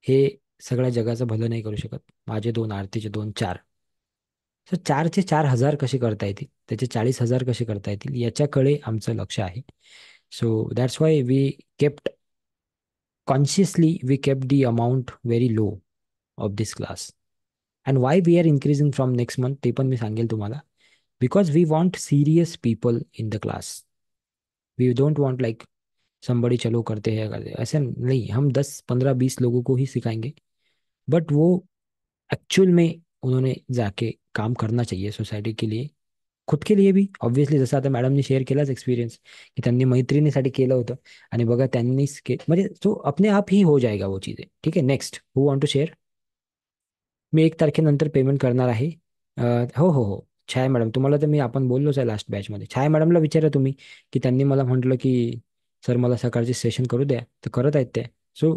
हे सगळ्या जगाचं भलं नाही करू शकत. माझे 2, आरतीचे 2, 4. सो 4चे 4,000 कसे करता येतील, त्याचे 40,000 कसे करता येतील, याच्याकडे आमचं लक्ष आहे. So that's why we kept consciously we kept the amount very low of this class. And why we are increasing from next month, ते पण मी सांगेल तुम्हाला. Because we want serious people in the class. We don't want like somebody चलो करते हैं ऐसे नहीं. हम 10 15 20 लोगों को ही सिखाएंगे, बट वो एक्चुअल में उन्होंने जाके काम करना चाहिए सोसायटी के लिए, खुद के लिए भी ऑब्व्हियसली. जसं आता मॅडमनी शेअर केलाच एक्सपिरियन्स की त्यांनी मैत्रिणीसाठी केलं होतं आणि बघा त्यांनीच म्हणजे तो अपने आप ही हो जाएगा वो चीजें. ठीक आहे. Next, who want to share? मी 1 तारखेनंतर पेमेंट करणार आहे. हो हो हो. छाया मॅडम, तुम्हाला तर मी आपण बोललोच आहे लास्ट बॅचमध्ये. छाया मॅडमला विचारा तुम्ही, की त्यांनी मला म्हटलं की सर मला सकाळचे सेशन करू द्या, तर करत आहेत ते. So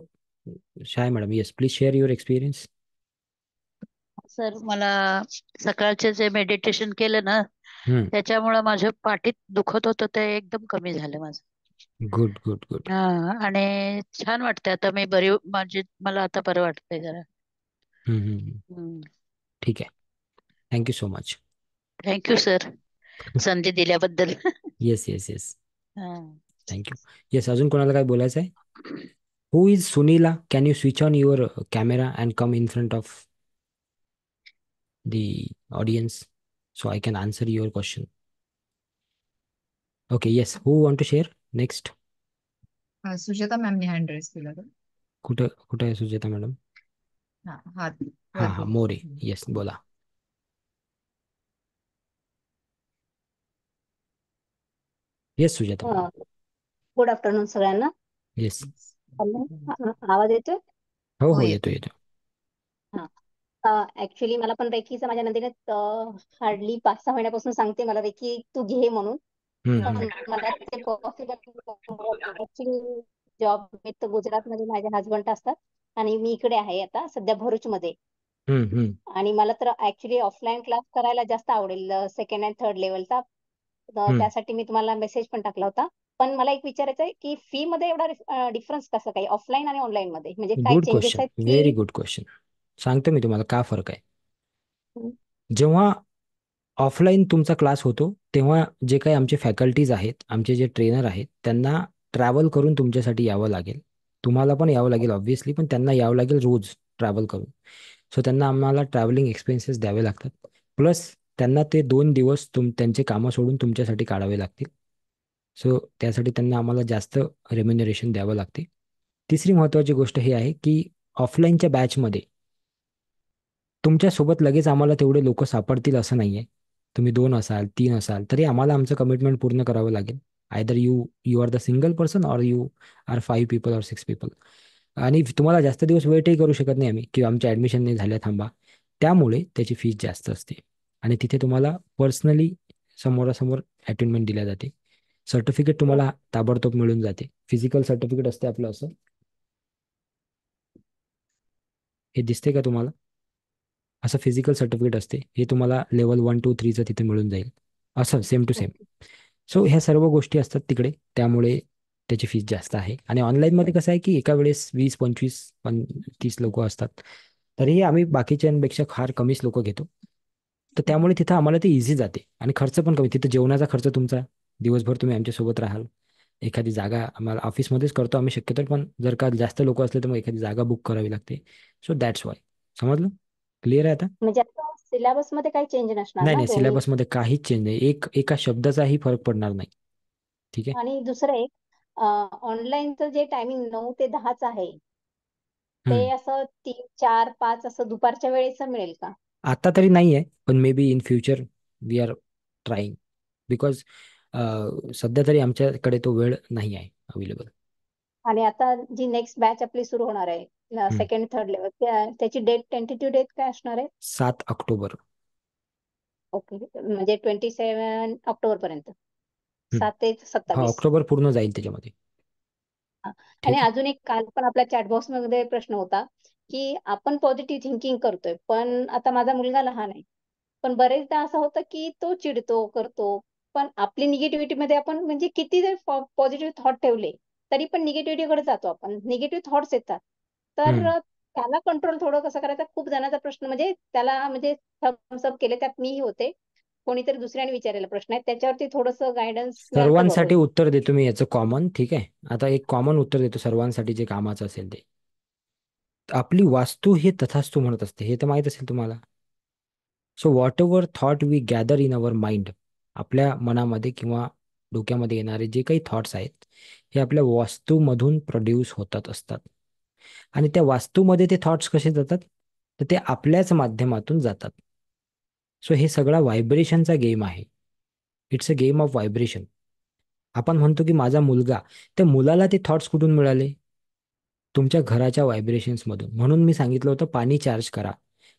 Chhaya madam, yes please share your experience. Sir मला सकाळचे जे मेडिटेशन केलं ना, त्याच्यामुळे माझ्या पाठीत दुखत होतं ते एकदम कमी झालं माझं. Good good good. हा, आणि छान वाटतंय आता, मी बरी, म्हणजे मला आता बरं वाटतंय जरा. ठीक आहे. Thank you so much. Thank you sir, संधी दिल्याबद्दल. Yes yes yes. Thank you. Yes, अजून कोणाला काय बोलायचं आहे? Who is Sunila? Can you switch on your camera and come in front of the audience so I can answer your question. Okay, yes, who want to share next? Sujata मॅमने hand raise केला तर. कुठे आहे सुजाता मॅडम? हात हा मोरे. Yes, बोला. Yes Sujata madam. Good afternoon सगळ्यांना. येस. आवाज येतोय? हो हो, येतो येतो. ऍक्च्युली मला पण रेकीचं माझ्या नंदीने हार्डली 5-6 महिन्यापासून सांगते मला रेकी तू घे म्हणून. मला ते पॉसिबल जॉब गुजरातमध्ये माझे हजबंड असतात आणि मी इकडे आहे आता सध्या भरूच मध्ये. आणि मला तर ऍक्च्युली ऑफलाईन क्लास करायला जास्त आवडेल, सेकंड अँड थर्ड लेवलचा. त्यासाठी मी तुम्हाला मेसेज पण टाकला होता. पण मला एक विचारायचं आहे की फी मध्ये एवढा डिफरन्स कसा काही ऑफलाईन आणि ऑनलाईन मध्ये, म्हणजे काय गुड चेंजेस क्वेश्चन, आहेत व्हेरी की? Good question. सांगतो मी तुम्हाला का फरक आहे. हम्म. जेव्हा ऑफलाईन तुमचा क्लास होतो तेव्हा जे काही आमचे फॅकल्टीज आहेत, आमचे जे ट्रेनर आहेत, त्यांना ट्रॅव्हल करून तुमच्यासाठी यावं लागेल. तुम्हाला पण यावं लागेल ऑब्व्हियसली, पण त्यांना यावं लागेल रोज ट्रॅव्हल करून. सो त्यांना आम्हाला ट्रॅव्हलिंग एक्सपेन्सेस द्यावे लागतात. प्लस त्यांना ते 2 दिवस त्यांचे कामं सोडून तुमच्यासाठी काढावे लागतील. सो त्यासाठी त्यांना आम्हाला जास्त रेम्युनरेशन द्यावं लागते. तिसरी महत्त्वाची गोष्ट ही आहे की ऑफलाईनच्या बॅचमध्ये तुमच्यासोबत लगेच आम्हाला तेवढे लोक सापडतील असं नाहीये. तुम्ही 2 असाल, 3 असाल, तरी आम्हाला आमचं कमिटमेंट पूर्ण करावं लागेल. Either you you are the single person or you are 5 people or 6 people. आणि तुम्हाला जास्त दिवस वेटही करू शकत नाही आम्ही, की आमच्या ॲडमिशन नाही झाल्या, थांबा. त्यामुळे त्याची फीस जास्त असते. आणि तिथे तुम्हाला पर्सनली समोरासमोर अटेंडमेंट दिल्या जाते. सर्टिफिकेट तुम्हाला ताबडतोब मिळून जाते. फिजिकल सर्टिफिकेट असते आपलं असं. हे दिसते का तुम्हाला? असं फिजिकल सर्टिफिकेट असते. हे तुम्हाला लेवल 1, 2, 3चं तिथे मिळून जाईल. असं सेम टू सेम. सो ह्या सर्व गोष्टी असतात तिकडे, त्यामुळे त्याची फीस जास्त आहे. आणि ऑनलाईनमध्ये कसं आहे की एका वेळेस 20, 25, 30 लोक असतात. तरीही आम्ही बाकीच्यांपेक्षा फार कमीच लोक घेतो. तर त्यामुळे तिथं आम्हाला ते इझी जाते आणि खर्च पण कमी. तिथं जेवणाचा खर्च तुमचा, दिवसभर तुम्ही आमच्यासोबत राहाल. एखादी जागा आम्हाला ऑफिसमध्येच करतो आम्ही शक्यतो, पण जर का जास्त लोक असले तर मग एखादी जागा बुक करावी लागते. So that's Y. समजलं? क्लिअर आहे आता? म्हणजे आता सिलेबस मध्ये काही चेंज नसणार नाही ना नाही, दोन्ही? सिलेबसमध्ये काहीच चेंज नाही. एका शब्दाचाही फरक पडणार नाही. ठीक आहे. आणि दुसरं एक, ऑनलाईनचं जे टायमिंग 9 ते 10च आहे, ते असं 3, 4, 5 असं दुपारच्या वेळेच मिळेल का? आता तरी नाही आहे, पण maybe in future we are trying. Because सध्या तरी आमच्याकडे तो वेळ नाही आहे अवेलेबल. आणि आता जी नेक्स्ट बॅच आपली सुरू होणार आहे सेकंड थर्ड लेवल, त्याची डेट, टेंटेटिव्ह डेट काय असणार आहे? 7 ऑक्टोबर. ओके, म्हणजे 27 ऑक्टोबर पर्यंत, 7 ते हा, 27. ऑक्टोबर पूर्ण जाईल त्याच्यामध्ये. हा. आणि ठीक आहे. अजून एक, काल पण आपल्या चॅटबॉक्स मध्ये प्रश्न होता की आपण पॉझिटिव्ह थिंकिंग करतोय, पण आता माझा मुलगा लहान आहे, पण बरेचदा असं होतं की तो चिडतो, करतो, पण आपली निगेटिव्हिटी मध्ये आपण म्हणजे किती जर पॉझिटिव्ह थॉट ठेवले तरी पण निगेटिव्हिटी कडे जातो आपण, निगेटिव्ह थॉट्स येतात. तर त्याला कंट्रोल थोडं कसं करायचं? खूप जणांचा प्रश्न, म्हणजे त्याला म्हणजे थम्स अप केले, त्यात मीही होते, कोणीतरी दुसऱ्याने विचारलेला प्रश्न आहे, त्याच्यावरती थोडंसं गायडन्स मिळालं तर बरं सर्वांसाठी होईल. उत्तर देतो मी याचं कॉमन. ठीक आहे. आता एक कॉमन उत्तर देतो सर्वांसाठी जे कामाचं असेल ते. आपली वास्तू हे तथास्तू म्हणत असते, हे तर माहित असेल तुम्हाला. So whatever thought we gather in our mind, आपल्या मनामध्ये किंवा डोक्यामध्ये येणारे जे काही थॉट्स आहेत, हे आपल्या वास्तूमधून प्रोड्यूस होतात असतात. आणि त्या वास्तूमध्ये ते थॉट्स कसे जातात? तर ते आपल्याच माध्यमातून जातात. सो हे सगळा व्हायब्रेशनचा गेम आहे. It's a game of vibration. आपण म्हणतो की माझा मुलगा, त्या मुलाला ते थॉट्स कुठून मिळाले? तुमच्या घराच्या व्हायब्रेशन्समधून. म्हणून मी सांगितलं होतं पाणी चार्ज करा.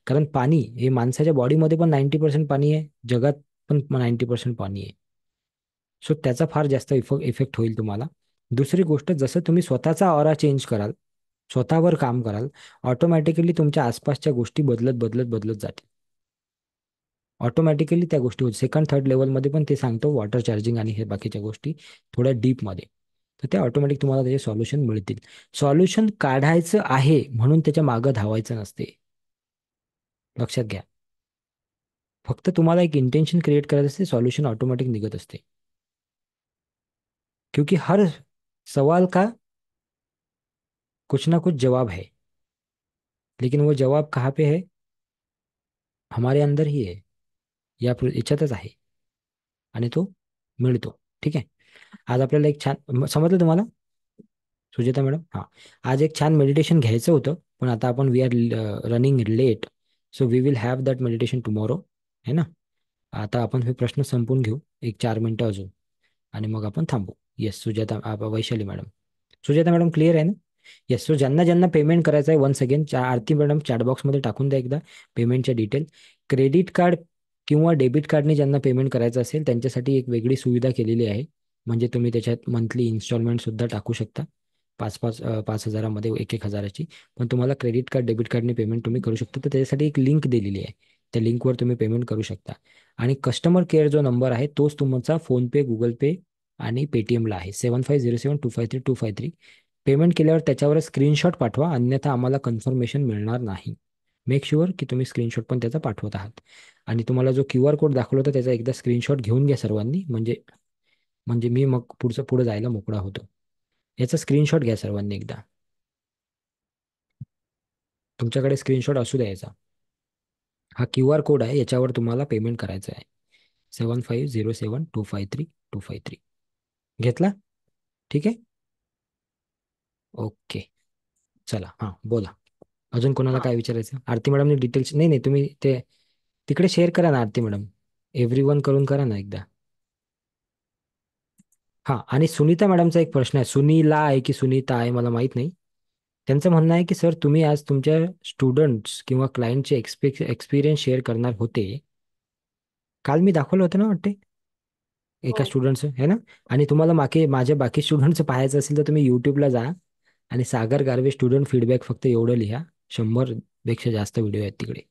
कारण पाणी हे माणसाच्या बॉडीमध्ये पण 90% पाणी आहे, जगात पण 90% पाणी आहे. सो त्याचा फार जास्त इफेक्ट होईल तुम्हाला. दुसरी गोष्ट, जसं तुम्ही स्वतःचा ऑरा चेंज कराल, स्वतःवर काम कराल, ऑटोमॅटिकली तुमच्या आसपासच्या गोष्टी बदलत बदलत बदलत जातील. ऑटोमॅटिकली त्या गोष्टी होतील. सेकंड थर्ड लेवलमध्ये पण ते सांगतो, वॉटर चार्जिंग आणि हे बाकीच्या गोष्टी थोड्या डीपमध्ये. तर ते ऑटोमॅटिक तुम्हाला त्याचे सॉल्युशन मिळतील. सॉल्युशन काढायचं आहे म्हणून त्याच्या मागं धावायचं नसते, लक्षात घ्या. फक्त तुम्हाला एक इंटेन्शन क्रिएट करायचं असते, सॉल्युशन ऑटोमॅटिक निघत असते. क्योंकि हर सवाल का कुछ ना कुछ जवाब है, लेकिन वो जवाब कहाँ पे है? हमारे अंदर ही है, या याच्यातच आहे, आणि तो मिळतो. ठीक आहे. आज आपल्याला एक छान समजलं तुम्हाला सुजाता मॅडम? हां, आज एक छान मेडिटेशन घ्यायचं होतं, पण आता आपण we are running late. So we will have that meditation tomorrow, है ना. आता आपण हे प्रश्न संपून घेऊ, एक 4 मिनिटं अजून, आणि मग आपण थांबू. Yes Sujata, Vaishali madam. Sujata madam clear आहे ना? येस. सो ज्यांना ज्यांना पेमेंट करायचं आहे, वन्स अगेन आरती मॅडम चॅटबॉक्समध्ये टाकून द्या एकदा पेमेंटच्या डिटेल. क्रेडिट कार्ड किंवा डेबिट कार्डने ज्यांना पेमेंट करायचं असेल त्यांच्यासाठी एक वेगळी सुविधा केलेली आहे. म्हणजे तुम्ही त्याच्यात मंथली इन्स्टॉलमेंट सुद्धा टाकू शकता. पाच हजारामध्ये 1,000 पण तुम्हाला क्रेडिट कार्ड डेबिट कार्डने पेमेंट तुम्ही करू शकता. तर त्याच्यासाठी एक लिंक दिलेली आहे, त्या लिंकवर तुम्ही पेमेंट करू शकता. आणि कस्टमर केअर जो नंबर आहे तोच तुमचा फोनपे, गुगल पे आणि पेटीएमला आहे, 7507253253. पेमेंट केल्यावर त्याच्यावर स्क्रीनशॉट पाठवा, अन्यथा आम्हाला कन्फर्मेशन मिळणार नाही. मेक शुअर की तुम्ही स्क्रीनशॉट पण त्याचा पाठवत आहात. आणि तुम्हाला जो QR कोड दाखवला होता त्याचा एकदा स्क्रीनशॉट घेऊन घ्या सर्वांनी, म्हणजे म्हणजे मी मग पुढे जायला मोकळा होतो. याचा स्क्रीनशॉट घ्या सर्वांनी एकदा. तुमच्याकडे स्क्रीनशॉट असू द्या याचा. हा QR कोड आहे, याच्यावर तुम्हाला पेमेंट करायचं आहे. 7507253253. घेतला? ठीक आहे, ओके. चला, हां बोला. अजून कोणाला काय विचारायचं? आरती मॅडमने डिटेल्स नाही नाही तुम्ही ते तिकडे शेअर करा ना आरती मॅडम, एव्हरीवन करून करा ना एकदा. हां, आणि सुनीता मॅडमचा एक प्रश्न आहे, सुनीला आहे की सुनीता आहे मला माहित नाही. त्यांचं म्हणणं आहे की सर तुम्ही आज तुमच्या स्टुडंट्स किंवा क्लायंटचे एक्सपिरियन्स शेअर करणार होते. काल मी दाखवलं होतं ना वाटते एका स्टुडंटचं, है ना? आणि तुम्हाला माझ्या बाकी स्टुडंटचं पाहायचं असेल तर तुम्ही यूट्यूबला जा आणि सागर गारवे स्टुडंट फीडबॅक फक्त एवढं लिहा. 100पेक्षा जास्त व्हिडिओ आहेत तिकडे.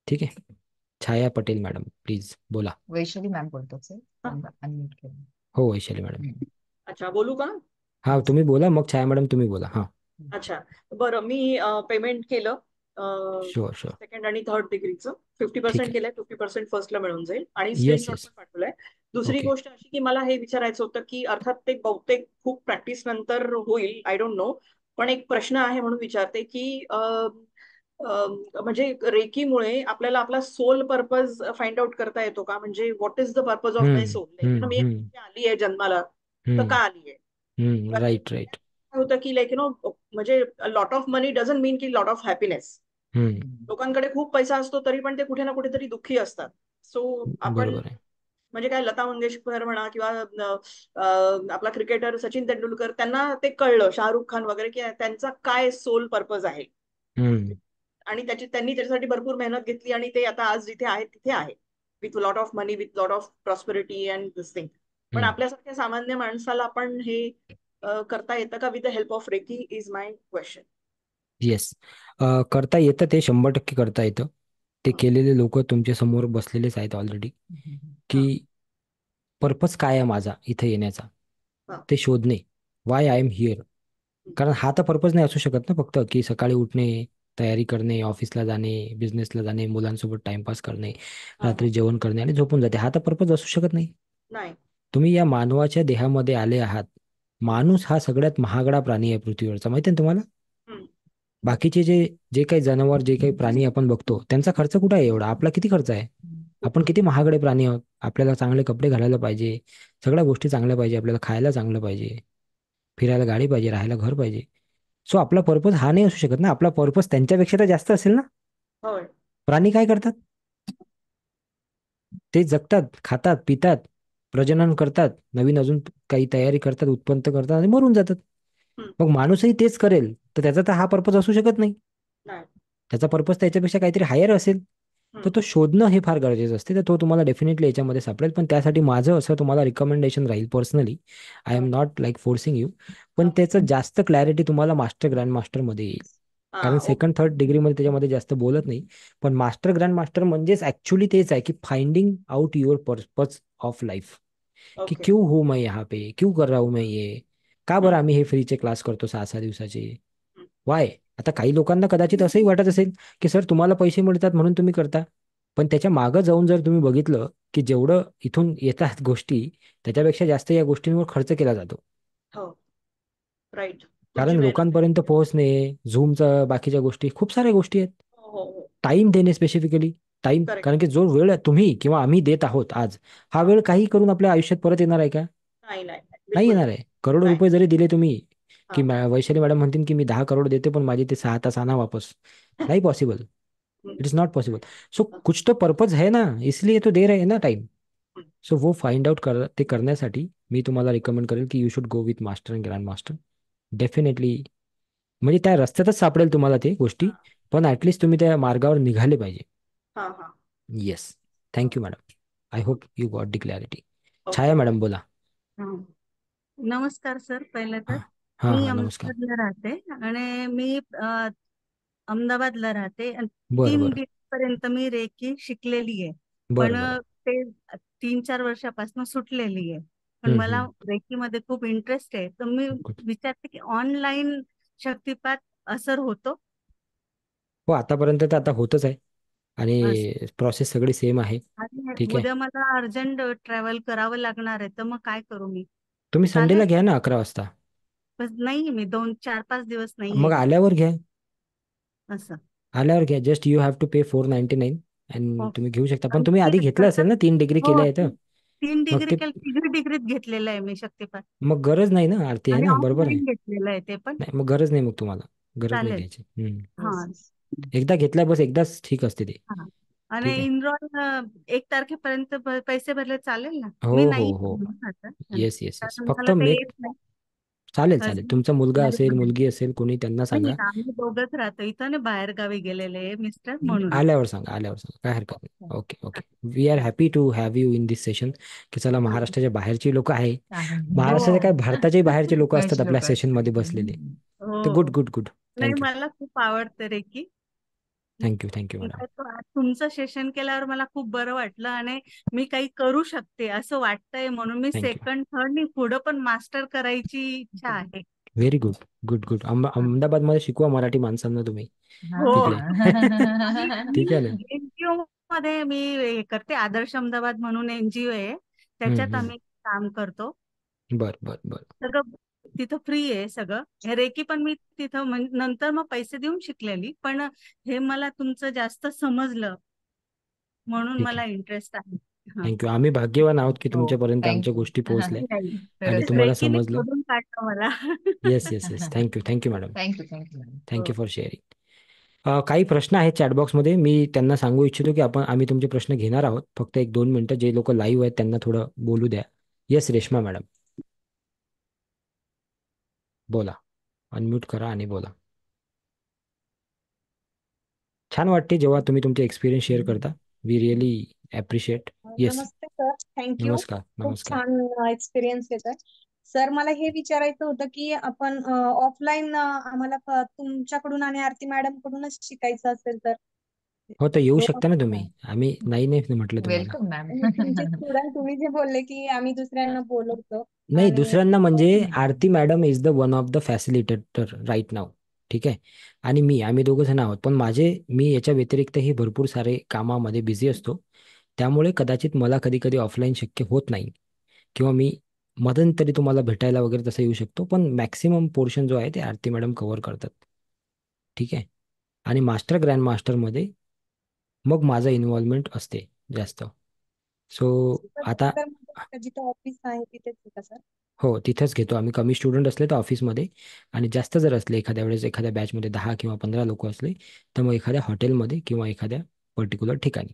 ठीक आहे. छाया पटेल मॅडम प्लीज बोला. वैशाली मॅम बोलतो सर, अनम्यूट केलं. हो वैशाली मॅडम. अच्छा, बोलू का? हा तुम्ही बोला, मग छाया मॅडम तुम्ही बोला. हा अच्छा, बरं. मी पेमेंट केलं शुअर शुअर. सेकंड आणि थर्ड डिग्रीचं. ठीक 50% आहे. केलंय, 50% फर्स्टला मिळून जाईल आणि येस स्क्रीनशॉट येस. पण पाठवलाय. दुसरी ओके. गोष्ट अशी की मला हे विचारायचं होतं की अर्थात ते बहुतेक खूप प्रॅक्टिस नंतर होईल, आय डोंट नो, पण एक प्रश्न आहे म्हणून विचारते की म्हणजे रेकीमुळे आपल्याला आपला सोल पर्पज फाइंड आउट करता येतो का? म्हणजे what is the purpose of my soul? मी आली आहे जन्माला तर का आली आहे? Right right. काय होतं की लाईक म्हणजे lot of money doesn't mean की लॉट ऑफ हॅपीनेस. लोकांकडे खूप पैसा असतो तरी पण ते कुठे ना कुठेतरी दुःखी असतात. सो आपण बरोबर आहे. म्हणजे काय, लता मंगेशकर म्हणा किंवा आपला क्रिकेटर सचिन तेंडुलकर, त्यांना ते कळलं, शाहरुख खान वगैरे, की त्यांचा काय सोल पर्पज आहे. आणि त्यांनी त्याच्यासाठी भरपूर मेहनत घेतली आणि ते आता आज जिथे आहेत तिथे आहे, with lot of money, with lot of prosperity and this thing. पण आपल्यासारख्या सामान्य माणसाला आपण हे करता येतं का with the help of reiki, is my question. Yes, करता येतं, ते 100% करता येतं. ते केलेले लोक तुमच्या समोर बसलेलेच आहेत ऑलरेडी. की पर्पज काय आहे माझा इथे येण्याचा, ते शोधणे. Y I am here. कारण हा तर पर्पज नाही असू शकत ना फक्त की सकाळी उठणे, तयारी करणे, ऑफिसला जाणे, बिझनेसला जाणे, मुलांसोबत टाइमपास करणे, रात्री जेवण करणे आणि झोपून जाते. हा तर पर्पज असू शकत नाही. तुम्ही या मानवाच्या देहामध्ये आले आहात. माणूस हा सगळ्यात महागडा प्राणी आहे पृथ्वीवरचा, माहिती आहे तुम्हाला? बाकीचे जे जे काही जनावर, जे काही प्राणी आपण बघतो त्यांचा खर्च कुठे आहे एवढा? आपला किती खर्च आहे? आपण किती महागडे प्राणी आहोत. आपल्याला चांगले कपडे घालायला पाहिजे, सगळ्या गोष्टी चांगल्या पाहिजे, आपल्याला खायला चांगलं पाहिजे, फिरायला गाडी पाहिजे, राहायला घर पाहिजे. सो आपला पर्पज हा नाही असू शकत ना. आपला पर्पज त्यांच्यापेक्षा तर जास्त असेल ना. प्राणी काय करतात? ते जगतात, खातात, पितात, प्रजनन करतात, नवीन अजून काही तयारी करतात, उत्पन्न करतात आणि मरून जातात. मग माणूसही तेच करेल तर त्याचा तर हा पर्पज असू शकत नाही. त्याचा पर्पज त्याच्यापेक्षा काहीतरी हायर असेल. तर तो शोधणं हे फार गरजेचं असते. तर तो तुम्हाला डेफिनेटली याच्यामध्ये सापडेल. पण त्यासाठी माझं असं तुम्हाला रिकमेंडेशन राहील personally, I am not like forcing you, पण त्याचं जास्त क्लॅरिटी तुम्हाला मास्टर ग्रँड मास्टरमध्ये येईल. कारण सेकंड थर्ड डिग्रीमध्ये त्याच्यामध्ये जास्त बोलत नाही. पण मास्टर ग्रँड मास्टर म्हणजेच ऍक्च्युली तेच आहे की finding out your purpose of life. कि क्यों हूं मैं यहाँ पे, क्यों कर रहा हूं मैं ये, का बरं आम्ही हे फ्रीचे क्लास करतो 6-6 दिवसाचे, वाय? आता काही लोकांना कदाचित असंही वाटत असेल की सर तुम्हाला पैसे मिळतात म्हणून तुम्ही करता, पण त्याच्या मागं जाऊन जर तुम्ही बघितलं की जेवढं इथून येतात गोष्टी त्याच्यापेक्षा जास्त या गोष्टींवर खर्च केला जातो. कारण लोकांपर्यंत पोहोचणे, झूमचं, बाकीच्या गोष्टी, खूप साऱ्या गोष्टी आहेत. टाइम देणे, स्पेसिफिकली टाइम. कारण की जो वेळ तुम्ही किंवा आम्ही देत आहोत आज, हा वेळ काही करून आपल्या आयुष्यात परत येणार आहे का? नाही येणार आहे. करोडो रुपये जरी दिले तुम्ही, की वैशाली मॅडम म्हणतील की मी 10 करोड देते पण माझे ते 6 तास आणा वापस, नाही possible. It is not possible. So कुछ तो पर्पज है ना, इसलिए तो दे रहे हैं ना टाइम. सो वो फाइंड आउट ते करण्यासाठी मी तुम्हाला रिकमेंड करेल की you should go with master and grand master. Definitely. म्हणजे त्या रस्त्यातच सापडेल तुम्हाला ते गोष्टी, पण ऍटलिस्ट तुम्ही त्या मार्गावर निघाले पाहिजे. Yes, thank you madam. I hope you got the clarity. Chhaya madam बोला. नमस्कार सर. पहिलं तर हा मी हा, नमस्कार. अहमदाबादला राहते आणि मी अहमदाबादला राहते आणि बरं 3 बरं पर्यंत मी रेकी शिकलेली आहे. पण बरं बरं. ते 3-4 वर्षापासून सुटलेली आहे. पण मला रेकीमध्ये खूप इंटरेस्ट आहे. तर मी गुड. विचारते की ऑनलाईन शक्तिपात असर होतो हो, आतापर्यंत तर आता होतच आहे असं. आणि प्रोसेस सगळी सेम आहे. आणि ठीक आहे. उद्या मला अर्जंट ट्रॅव्हल करावं लागणार आहे, तर मग काय करू मी? तुम्ही चालेल? संडेला घ्या ना 11 वाजता. बस नाही, मी 2-4-5 दिवस नाही मग येईल आल्यावर घ्या. असं. आल्यावर घ्या. जस्ट यू हॅव टू पे 499 आणि तुम्ही घेऊ शकता. पण आणि तुम्ही ते आधी घेतलं असेल कसं ना, 3 डिग्री केल्या हो, आहेत. 3 मग डिग्री ते केलं, 3 डिग्रीत घेतलेलं आहे मी शक्तिपात. मग गरज नाही ना, आरती आहे आणि ना, बरोबर आहे. ऑफलाईन घेतलेलं आहे ते पण. नाही मग गरज नाही, मग तुम्हाला गरज नाही चालेल. घ्यायची. हा एकदा घेतल्या बस, एकदाच ठीक असते ते. हा. आणि ठीक आहे. इनरोल 1 तारखेपर्यंत पैसे भरले चालेल ना? हो मी हो नाही हो. येणार आता. Yes yes yes. कारण फक्त मला ते मेक येत नाही. चालेल चालेल. अजून तुमचा मुलगा बाहेर असेल, गावी. मुलगी असेल, कोणी त्यांना नाही, सांगा. आम्ही दोघंच राहतो इथं ना, बाहेर गावी गेलेले मिस्टर म्हणून. आल्यावर सांगा, आल्यावर सांगा, काय हरकत नाही. Okay okay. We are happy to have you in this session. की चला, महाराष्ट्राच्या बाहेरची लोक आहे, महाराष्ट्राच्या काय, भारताच्याही बाहेरचे लोक असतात आपल्या सेशन मध्ये बसलेले. तर गुड हो. Good good. नाही, थँक्यू मला खूप आवडतं रेकी. Thank you thank you madam. तुमचं सेशन केल्यावर मला खूप बरं वाटलं आणि मी काही करू शकते असं वाटतंय, म्हणून मी थँक्यू. सेकंड थर्ड नी पुढं पण मास्टर करायची इच्छा आहे. Very good good good. अहमदाबादमध्ये शिकवा मराठी माणसांना तुम्ही हो. तिथले. ठीक आहे ना. एनजीओ मध्ये मी हे करते, आदर्श अहमदाबाद म्हणून एनजीओ आहे, त्याच्यात आम्ही काम करतो. बर बर बर. सगळं तिथं फ्री आहे सगळं. हे रेकी पण मी तिथं नंतर मग पैसे देऊन शिकलेली, पण हे मला तुमचं जास्त समजलं म्हणून ठीक मला आहे. इंटरेस्ट आहे. हा. थँक्यू. आम्ही भाग्यवान आहोत की हो, तुमच्यापर्यंत आमच्या थँक्यू. गोष्टी पोहोचल्या नाही, आणि तुम्हाला रेकीने समजलं. शोधून काढलं मला. Yes yes yes. Thank you thank you madam. Thank you thank you. Thank you for sharing. काही प्रश्न आहेत चॅटबॉक्समध्ये, मी त्यांना सांगू इच्छितो की आम्ही तुमचे प्रश्न घेणार आहोत. फक्त 1-2 मिनिटं, जे लोक लाईव्ह आहेत त्यांना थोडं बोलू द्या. येस रेश्मा मॅडम, बोला. अनम्यूट करा आणि बोला. छान वाटते जेव्हा तुम्ही तुमचे एक्सपिरियन्स शेअर करता. We really appreciate. येस. नमस्ते सर, थँक्यू. नमस्कार खूप नमस्कार. छान एक्सपिरियन्स येतोय. सर, मला हे विचारायचं होतं की आपण ऑफलाईन आम्हाला तुमच्याकडून आणि आरती मॅडम कडूनच शिकायचं असेल तर हो, तर येऊ शकता ना तुम्ही. दोघांकडून. आम्ही नाही नाही म्हटलं तुम्हाला. Welcome ma'am. तुमचे स्टुडंट तुम्ही जे बोलले की आम्ही दुसऱ्यांना बोलवतो नाही, आणि दुसऱ्यांना म्हणजे Aarti madam is the one of the facilitator right नाव. ठीक आहे. आणि आम्ही दोघं जण आहोत. पण मी याच्या व्यतिरिक्तही भरपूर सारे कामामध्ये बिझी असतो. त्यामुळे कदाचित मला कधी कधी ऑफलाईन शक्य होत नाही, किंवा मी मध्यंतरी तुम्हाला भेटायला वगैरे तसं येऊ शकतो. पण मॅक्सिमम पोर्शन जो आहे ते आरती मॅडम कव्हर करतात. ठीक आहे. आणि मास्टर ग्रँड मास्टरमध्ये मग माझं इन्व्हॉल्वमेंट असते जास्त. सो आता जिथे ऑफिस आहे तिथेच आहे का सर? हो, तिथंच घेतो आम्ही. कमी स्टुडंट असले तर ऑफिसमध्ये, आणि जास्त जर असले, एखाद्या वेळेस एखाद्या बॅचमध्ये 10 किंवा 15 लोक असले, तर मग एखाद्या हॉटेलमध्ये किंवा एखाद्या पर्टिक्युलर ठिकाणी.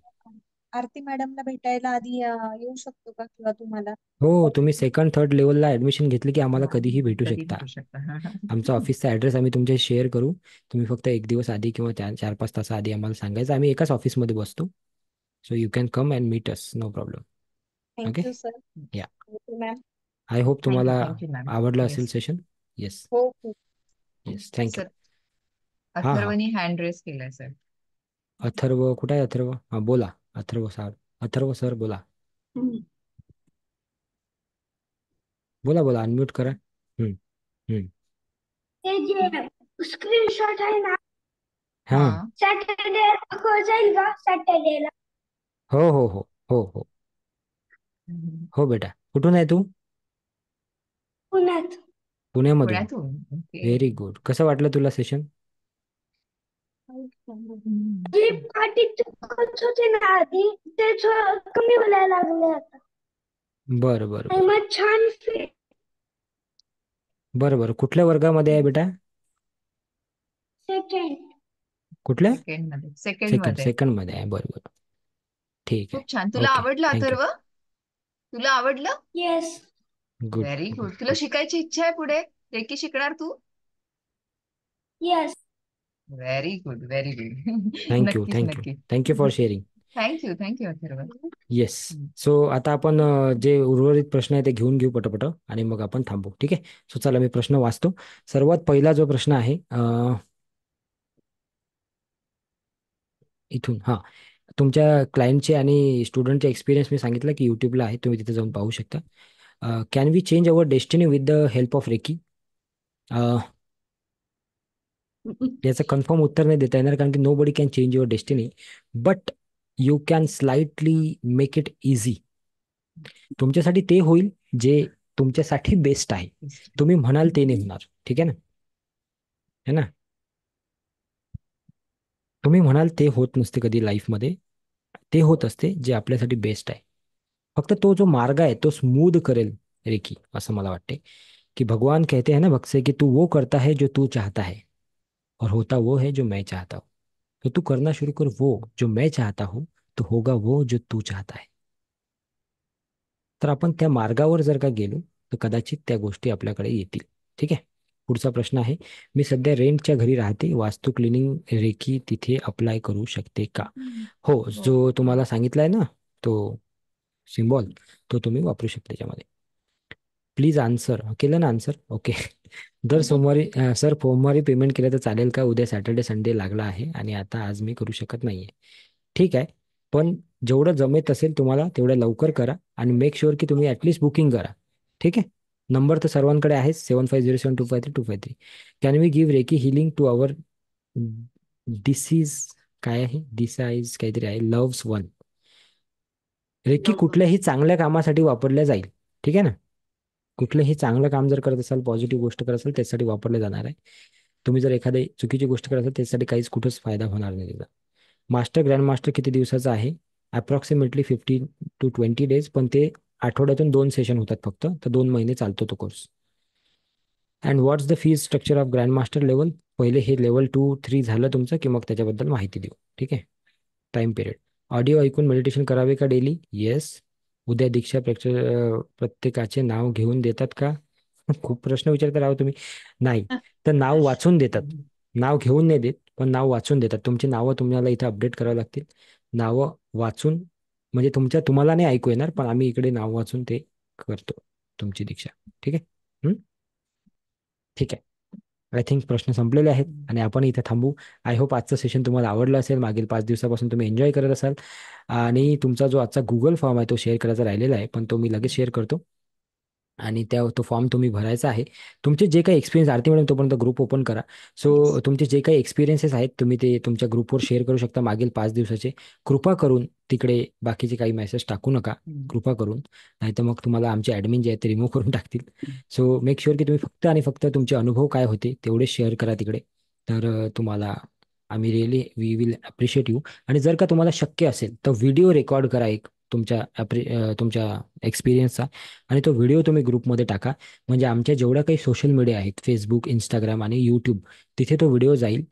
आरती मॅडमला भेटायला आधी येऊ शकतो का किंवा तुम्हाला? हो, तुम्ही सेकंड थर्ड लेवलला ऍडमिशन घेतली की आम्हाला कधीही भेटू कधी शकता. भेटू शकता. आमचा ऑफिसचा ॲड्रेस आम्ही तुमच्या शेअर करू. तुम्ही फक्त 1 दिवस आधी किंवा 4-5 तास आधी आम्हाला सांगायचं. आम्ही एकाच ऑफिसमध्ये बसतो. So you can come and meet us, no problem. Okay. Thank you sir. या. Thank you ma'am. आय होप तुम्हाला थँक्यू मॅम. आवडलं असेल येस सेशन. येस हो हो. येस. थँक्यू. सर, हां हां. अथर्वनी हँड रेस केलाय सर. अथर्व कुठे आहे? अथर्व, हां बोला. अथर्व सर बोला. बोला बोला, अनम्यूट करा. हम्म हम्म. ते जे स्क्रीनशॉट आहे ना, हां. सॅटर्डे दाखवलं जाईल का सॅटर्डेला? हो हो हो हो हो हो बेटा, कुठून आहे तू? पुण्यात. पुण्यामधून. पुण्यातून. ओके. Very good. कसं वाटलं तुला सेशन? जी पाठी दुखत होती ना आधी, ते थोडं कमी व्हायला लागले आता. बरं बरं आणि बरं मग छान बरं बरं. कुठल्या वर्गामध्ये आहे बेटा? सेकंड. कुठल्या? सेकंड मध्ये. सेकंड मध्ये आहे. बरं बरं. ठीक आहे. खूप छान. तुला ओके. आवडलं थँक्यू. अथर्व? तुला आवडलं? Yes. Good very good good. तुला गुड. शिकायची इच्छा आहे पुढे? रेकी शिकणार तू? Yes. Very good very good. Thank you नक्कीच थँक्यू नक्की. Thank you for sharing. Thank you Atharva. Yes. So आता आपण जे उर्वरित प्रश्न आहे ते घेऊन घेऊ पटपट आणि मग आपण थांबू. ठीक आहे. सो चला मी प्रश्न वाचतो. सर्वात पहिला जो प्रश्न आहे इथून, हा, तुमच्या क्लायंटचे आणि स्टुडंटचे एक्सपिरियन्स मी सांगितलं की युट्यूबला आहे, तुम्ही तिथे जाऊन पाहू शकता. Can we change our destiny with the help of reiki? याचं कन्फर्म उत्तर नाही देता येणार, कारण की nobody can change your destiny, but you can slightly make it easy. तुमच्यासाठी ते होईल जे तुमच्यासाठी बेस्ट आहे. तुम्ही म्हणाल ते नाही होणार. ठीक आहे ना? है ना? तुम्ही म्हणाल ते होत नसते कधी लाईफमध्ये. ते होत असते जे आपल्यासाठी बेस्ट आहे. फक्त तो जो मार्ग आहे तो स्मूथ करेल रेकी, असं मला वाटते. कि भगवान कहते हैं ना भक्त से कि तू वो करता है जो तू चाहता है और होता वो है जो मैं चाहता हूँ. तो तू करना शुरू कर वो जो मैं चाहता हूँ, तो होगा वो जो तू चाहता है. तर आपण त्या मार्गावर जर का गेलो तर कदाचित त्या गोष्टी आपल्याकडे येतील. ठीक आहे. पुढचा प्रश्न आहे, मी सध्या रेंटच्या घरी राहते, वास्तू क्लिनिंग रेकी तिथे अप्लाय करू शकते का? हो, जो तुम्हाला सांगितलाय ना तो सिम्बॉल, तो तुम्ही वापरू शकता त्याच्यामध्ये. Please answer. केलं ना आन्सर? ओके. दर सोमवारी सर सोमवारी पेमेंट केलं तर चालेल का? उद्या सॅटर्डे संडे लागला आहे आणि आता आज मी करू शकत नाहीये. ठीक आहे, पण जेवढं जमेत असेल तुम्हाला तेवढं लवकर करा आणि मेक शुअर की तुम्ही ॲटलिस्ट बुकिंग करा. ठीक आहे. नंबर तर सर्वांकडे आहेच, 7507253253. Can we give reiki healing to our disease, काय आहे डिसाइज काहीतरी आहे, लव्स वन. रेकी कुठल्याही चांगल्या कामासाठी वापरल्या जाईल. ठीक आहे ना? कुठलंही चांगलं काम जर करत असाल, पॉझिटिव्ह गोष्ट करत असाल, त्यासाठी वापरले जाणार आहे. तुम्ही जर एखादी चुकीची गोष्ट करत असाल त्यासाठी काहीच कुठंच फायदा होणार नाही त्याचा. मास्टर ग्रँड मास्टर किती दिवसाचा आहे? अप्रॉक्सिमेटली 15 to 20 days, पण ते आठवड्यातून 2 सेशन होतात फक्त, तर 2 महिने चालतो तो course. And what's the fees structure of grand master level? पहिले हे लेवल 2-3 झालं तुमचं की मग त्याच्याबद्दल माहिती देऊ. ठीक आहे. टाइम पिरियड, ऑडिओ ऐकून मेडिटेशन करावे का डेली? येस. उद्या दीक्षा प्रत्येकाचे नाव घेऊन देतात का? खूप प्रश्न विचारता राहू तुम्ही. नाही, तर नाव वाचून देतात. नाव घेऊन नाही देत, पण नाव वाचून देतात. तुमची नावं तुम्हाला इथे अपडेट करावं लागतील. नावं वाचून म्हणजे तुम्हाला नाही ऐकू येणार, पण आम्ही इकडे नाव वाचून ते करतो तुमची दीक्षा. ठीक आहे. ठीक आहे. आय थिंक प्रश्न संपलेले आहेत आणि आपण इथे थांबू. आय होप आजचं सेशन तुम्हाला आवडलं असेल. मागील 5 दिवसापासून तुम्ही एन्जॉय करत असाल आणि तुमचा जो आजचा गुगल फॉर्म आहे तो शेअर करायचा राहिलेला आहे, पण तो मी लगेच शेअर करतो आणि तो फॉर्म तुम्ही भरायचा आहे. तुमचे जे काही एक्सपिरियन्स, आरती मॅडम तोपर्यंत ग्रुप ओपन करा. सो तुमचे जे काही एक्सपिरियन्सेस आहेत तुम्ही ते तुमच्या ग्रुपवर शेअर करू शकता मागील 5 दिवसाचे. कृपा करून तिकडे बाकीचे काही मेसेज टाकू नका, कृपा करून, नाहीतर मग तुम्हाला आमचे ॲडमिन जे आहेत ते रिमूव्ह करून टाकतील. सो मेक शुअर की तुम्ही फक्त आणि फक्त तुमचे अनुभव काय होते तेवढे शेअर करा तिकडे. तर तुम्हाला आम्ही वी विल अप्रिशिएट यू. आणि जर का तुम्हाला शक्य असेल तर व्हिडिओ रेकॉर्ड करा एक तुमच्या एक्सपिरियन्सचा, आणि तो व्हिडिओ तुम्ही ग्रुपमध्ये टाका. म्हणजे आमच्या जेवढ्या काही सोशल मीडिया आहेत, फेसबुक, इंस्टाग्राम आणि यूट्यूब, तिथे तो व्हिडिओ जाईल.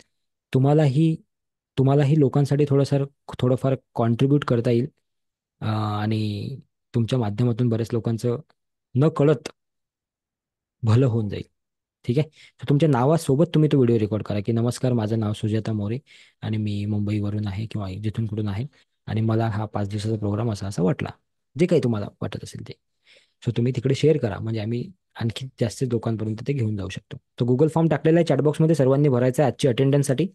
तुम्हालाही लोकांसाठी थोडंफार कॉन्ट्रीब्यूट करता येईल आणि तुमच्या माध्यमातून बऱ्याच लोकांचं न कळत भलं होऊन जाईल. ठीक आहे. तर तुमच्या नावासोबत तुम्ही तो व्हिडिओ रेकॉर्ड करा की नमस्कार, माझं नाव सुजाता मोरे आणि मी मुंबईवरून आहे किंवा जिथून कुठून आहे आणि मला हा 5 दिवसाचा प्रोग्राम असा वाटला, जे काही तुम्हाला वाटत असेल ते. सो तुम्ही तिकडे शेअर करा, म्हणजे आम्ही आणखी जास्त लोकांपर्यंत ते घेऊन जाऊ शकतो. तो गुगल फॉर्म टाकलेला आहे चॅटबॉक्समध्ये, सर्वांनी भरायचा आहे आजची अटेंडन्ससाठी.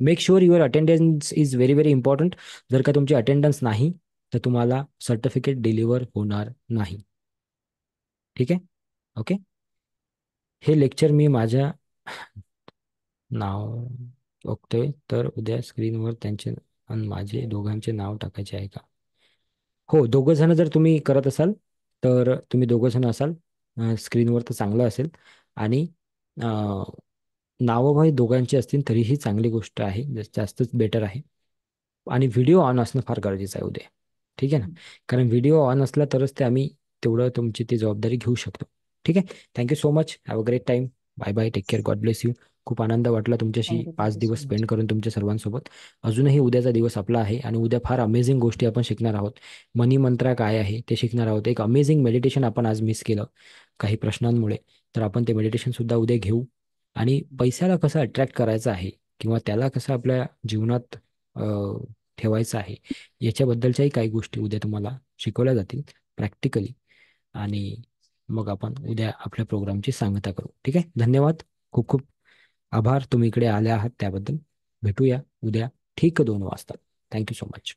Make sure your attendance is very very important. जर का तुमची अटेंडन्स नाही तर तुम्हाला सर्टिफिकेट डिलिव्हर होणार नाही. ठीक आहे. ओके. हे लेक्चर मी माझ्या नाव बघतोय, तर उद्या स्क्रीनवर त्यांचे आणि माझे दोघांचे नाव टाकायचे आहे का? हो, दोघं जण जर तुम्ही करत असाल तर तुम्ही दोघं जण असाल स्क्रीनवर तर चांगलं असेल. आणि नावं भाई दोघांची असतील तरीही चांगली गोष्ट आहे, जास्तच बेटर आहे. आणि व्हिडिओ ऑन असणं फार गरजेचं आहे उद्या. ठीक आहे ना? कारण व्हिडिओ ऑन असला तरच ते आम्ही तेवढं तुमची ती जबाबदारी घेऊ शकतो. ठीक आहे. Thank you so much. Have a great time. Bye bye. Take care. God bless you. खूप आनंद वाटला तुमच्याशी थँक्यू 5 थँक्यू दिवस सो स्पेंड मच. करून तुमच्या सर्वांसोबत. अजूनही उद्याचा दिवस आपला आहे आणि उद्या फार अमेझिंग गोष्टी आपण शिकणार आहोत. मनी मंत्रा काय आहे ते शिकणार आहोत. एक अमेझिंग मेडिटेशन आपण आज मिस केलं काही प्रश्नांमुळे, तर आपण ते मेडिटेशन सुद्धा उद्या घेऊ. आणि पैशाला कसं अट्रॅक्ट करायचं आहे किंवा त्याला कसं आपल्या जीवनात ठेवायचं आहे याच्याबद्दलच्याही काही गोष्टी उद्या तुम्हाला शिकवल्या जातील प्रॅक्टिकली. आणि मग आपण उद्या आपल्या प्रोग्रामची सांगता करू. ठीक आहे. धन्यवाद. खूप खूप आभार तुम्ही इकडे आले आहात त्याबद्दल. भेटूया उद्या ठीक 2 वाजता. Thank you so much.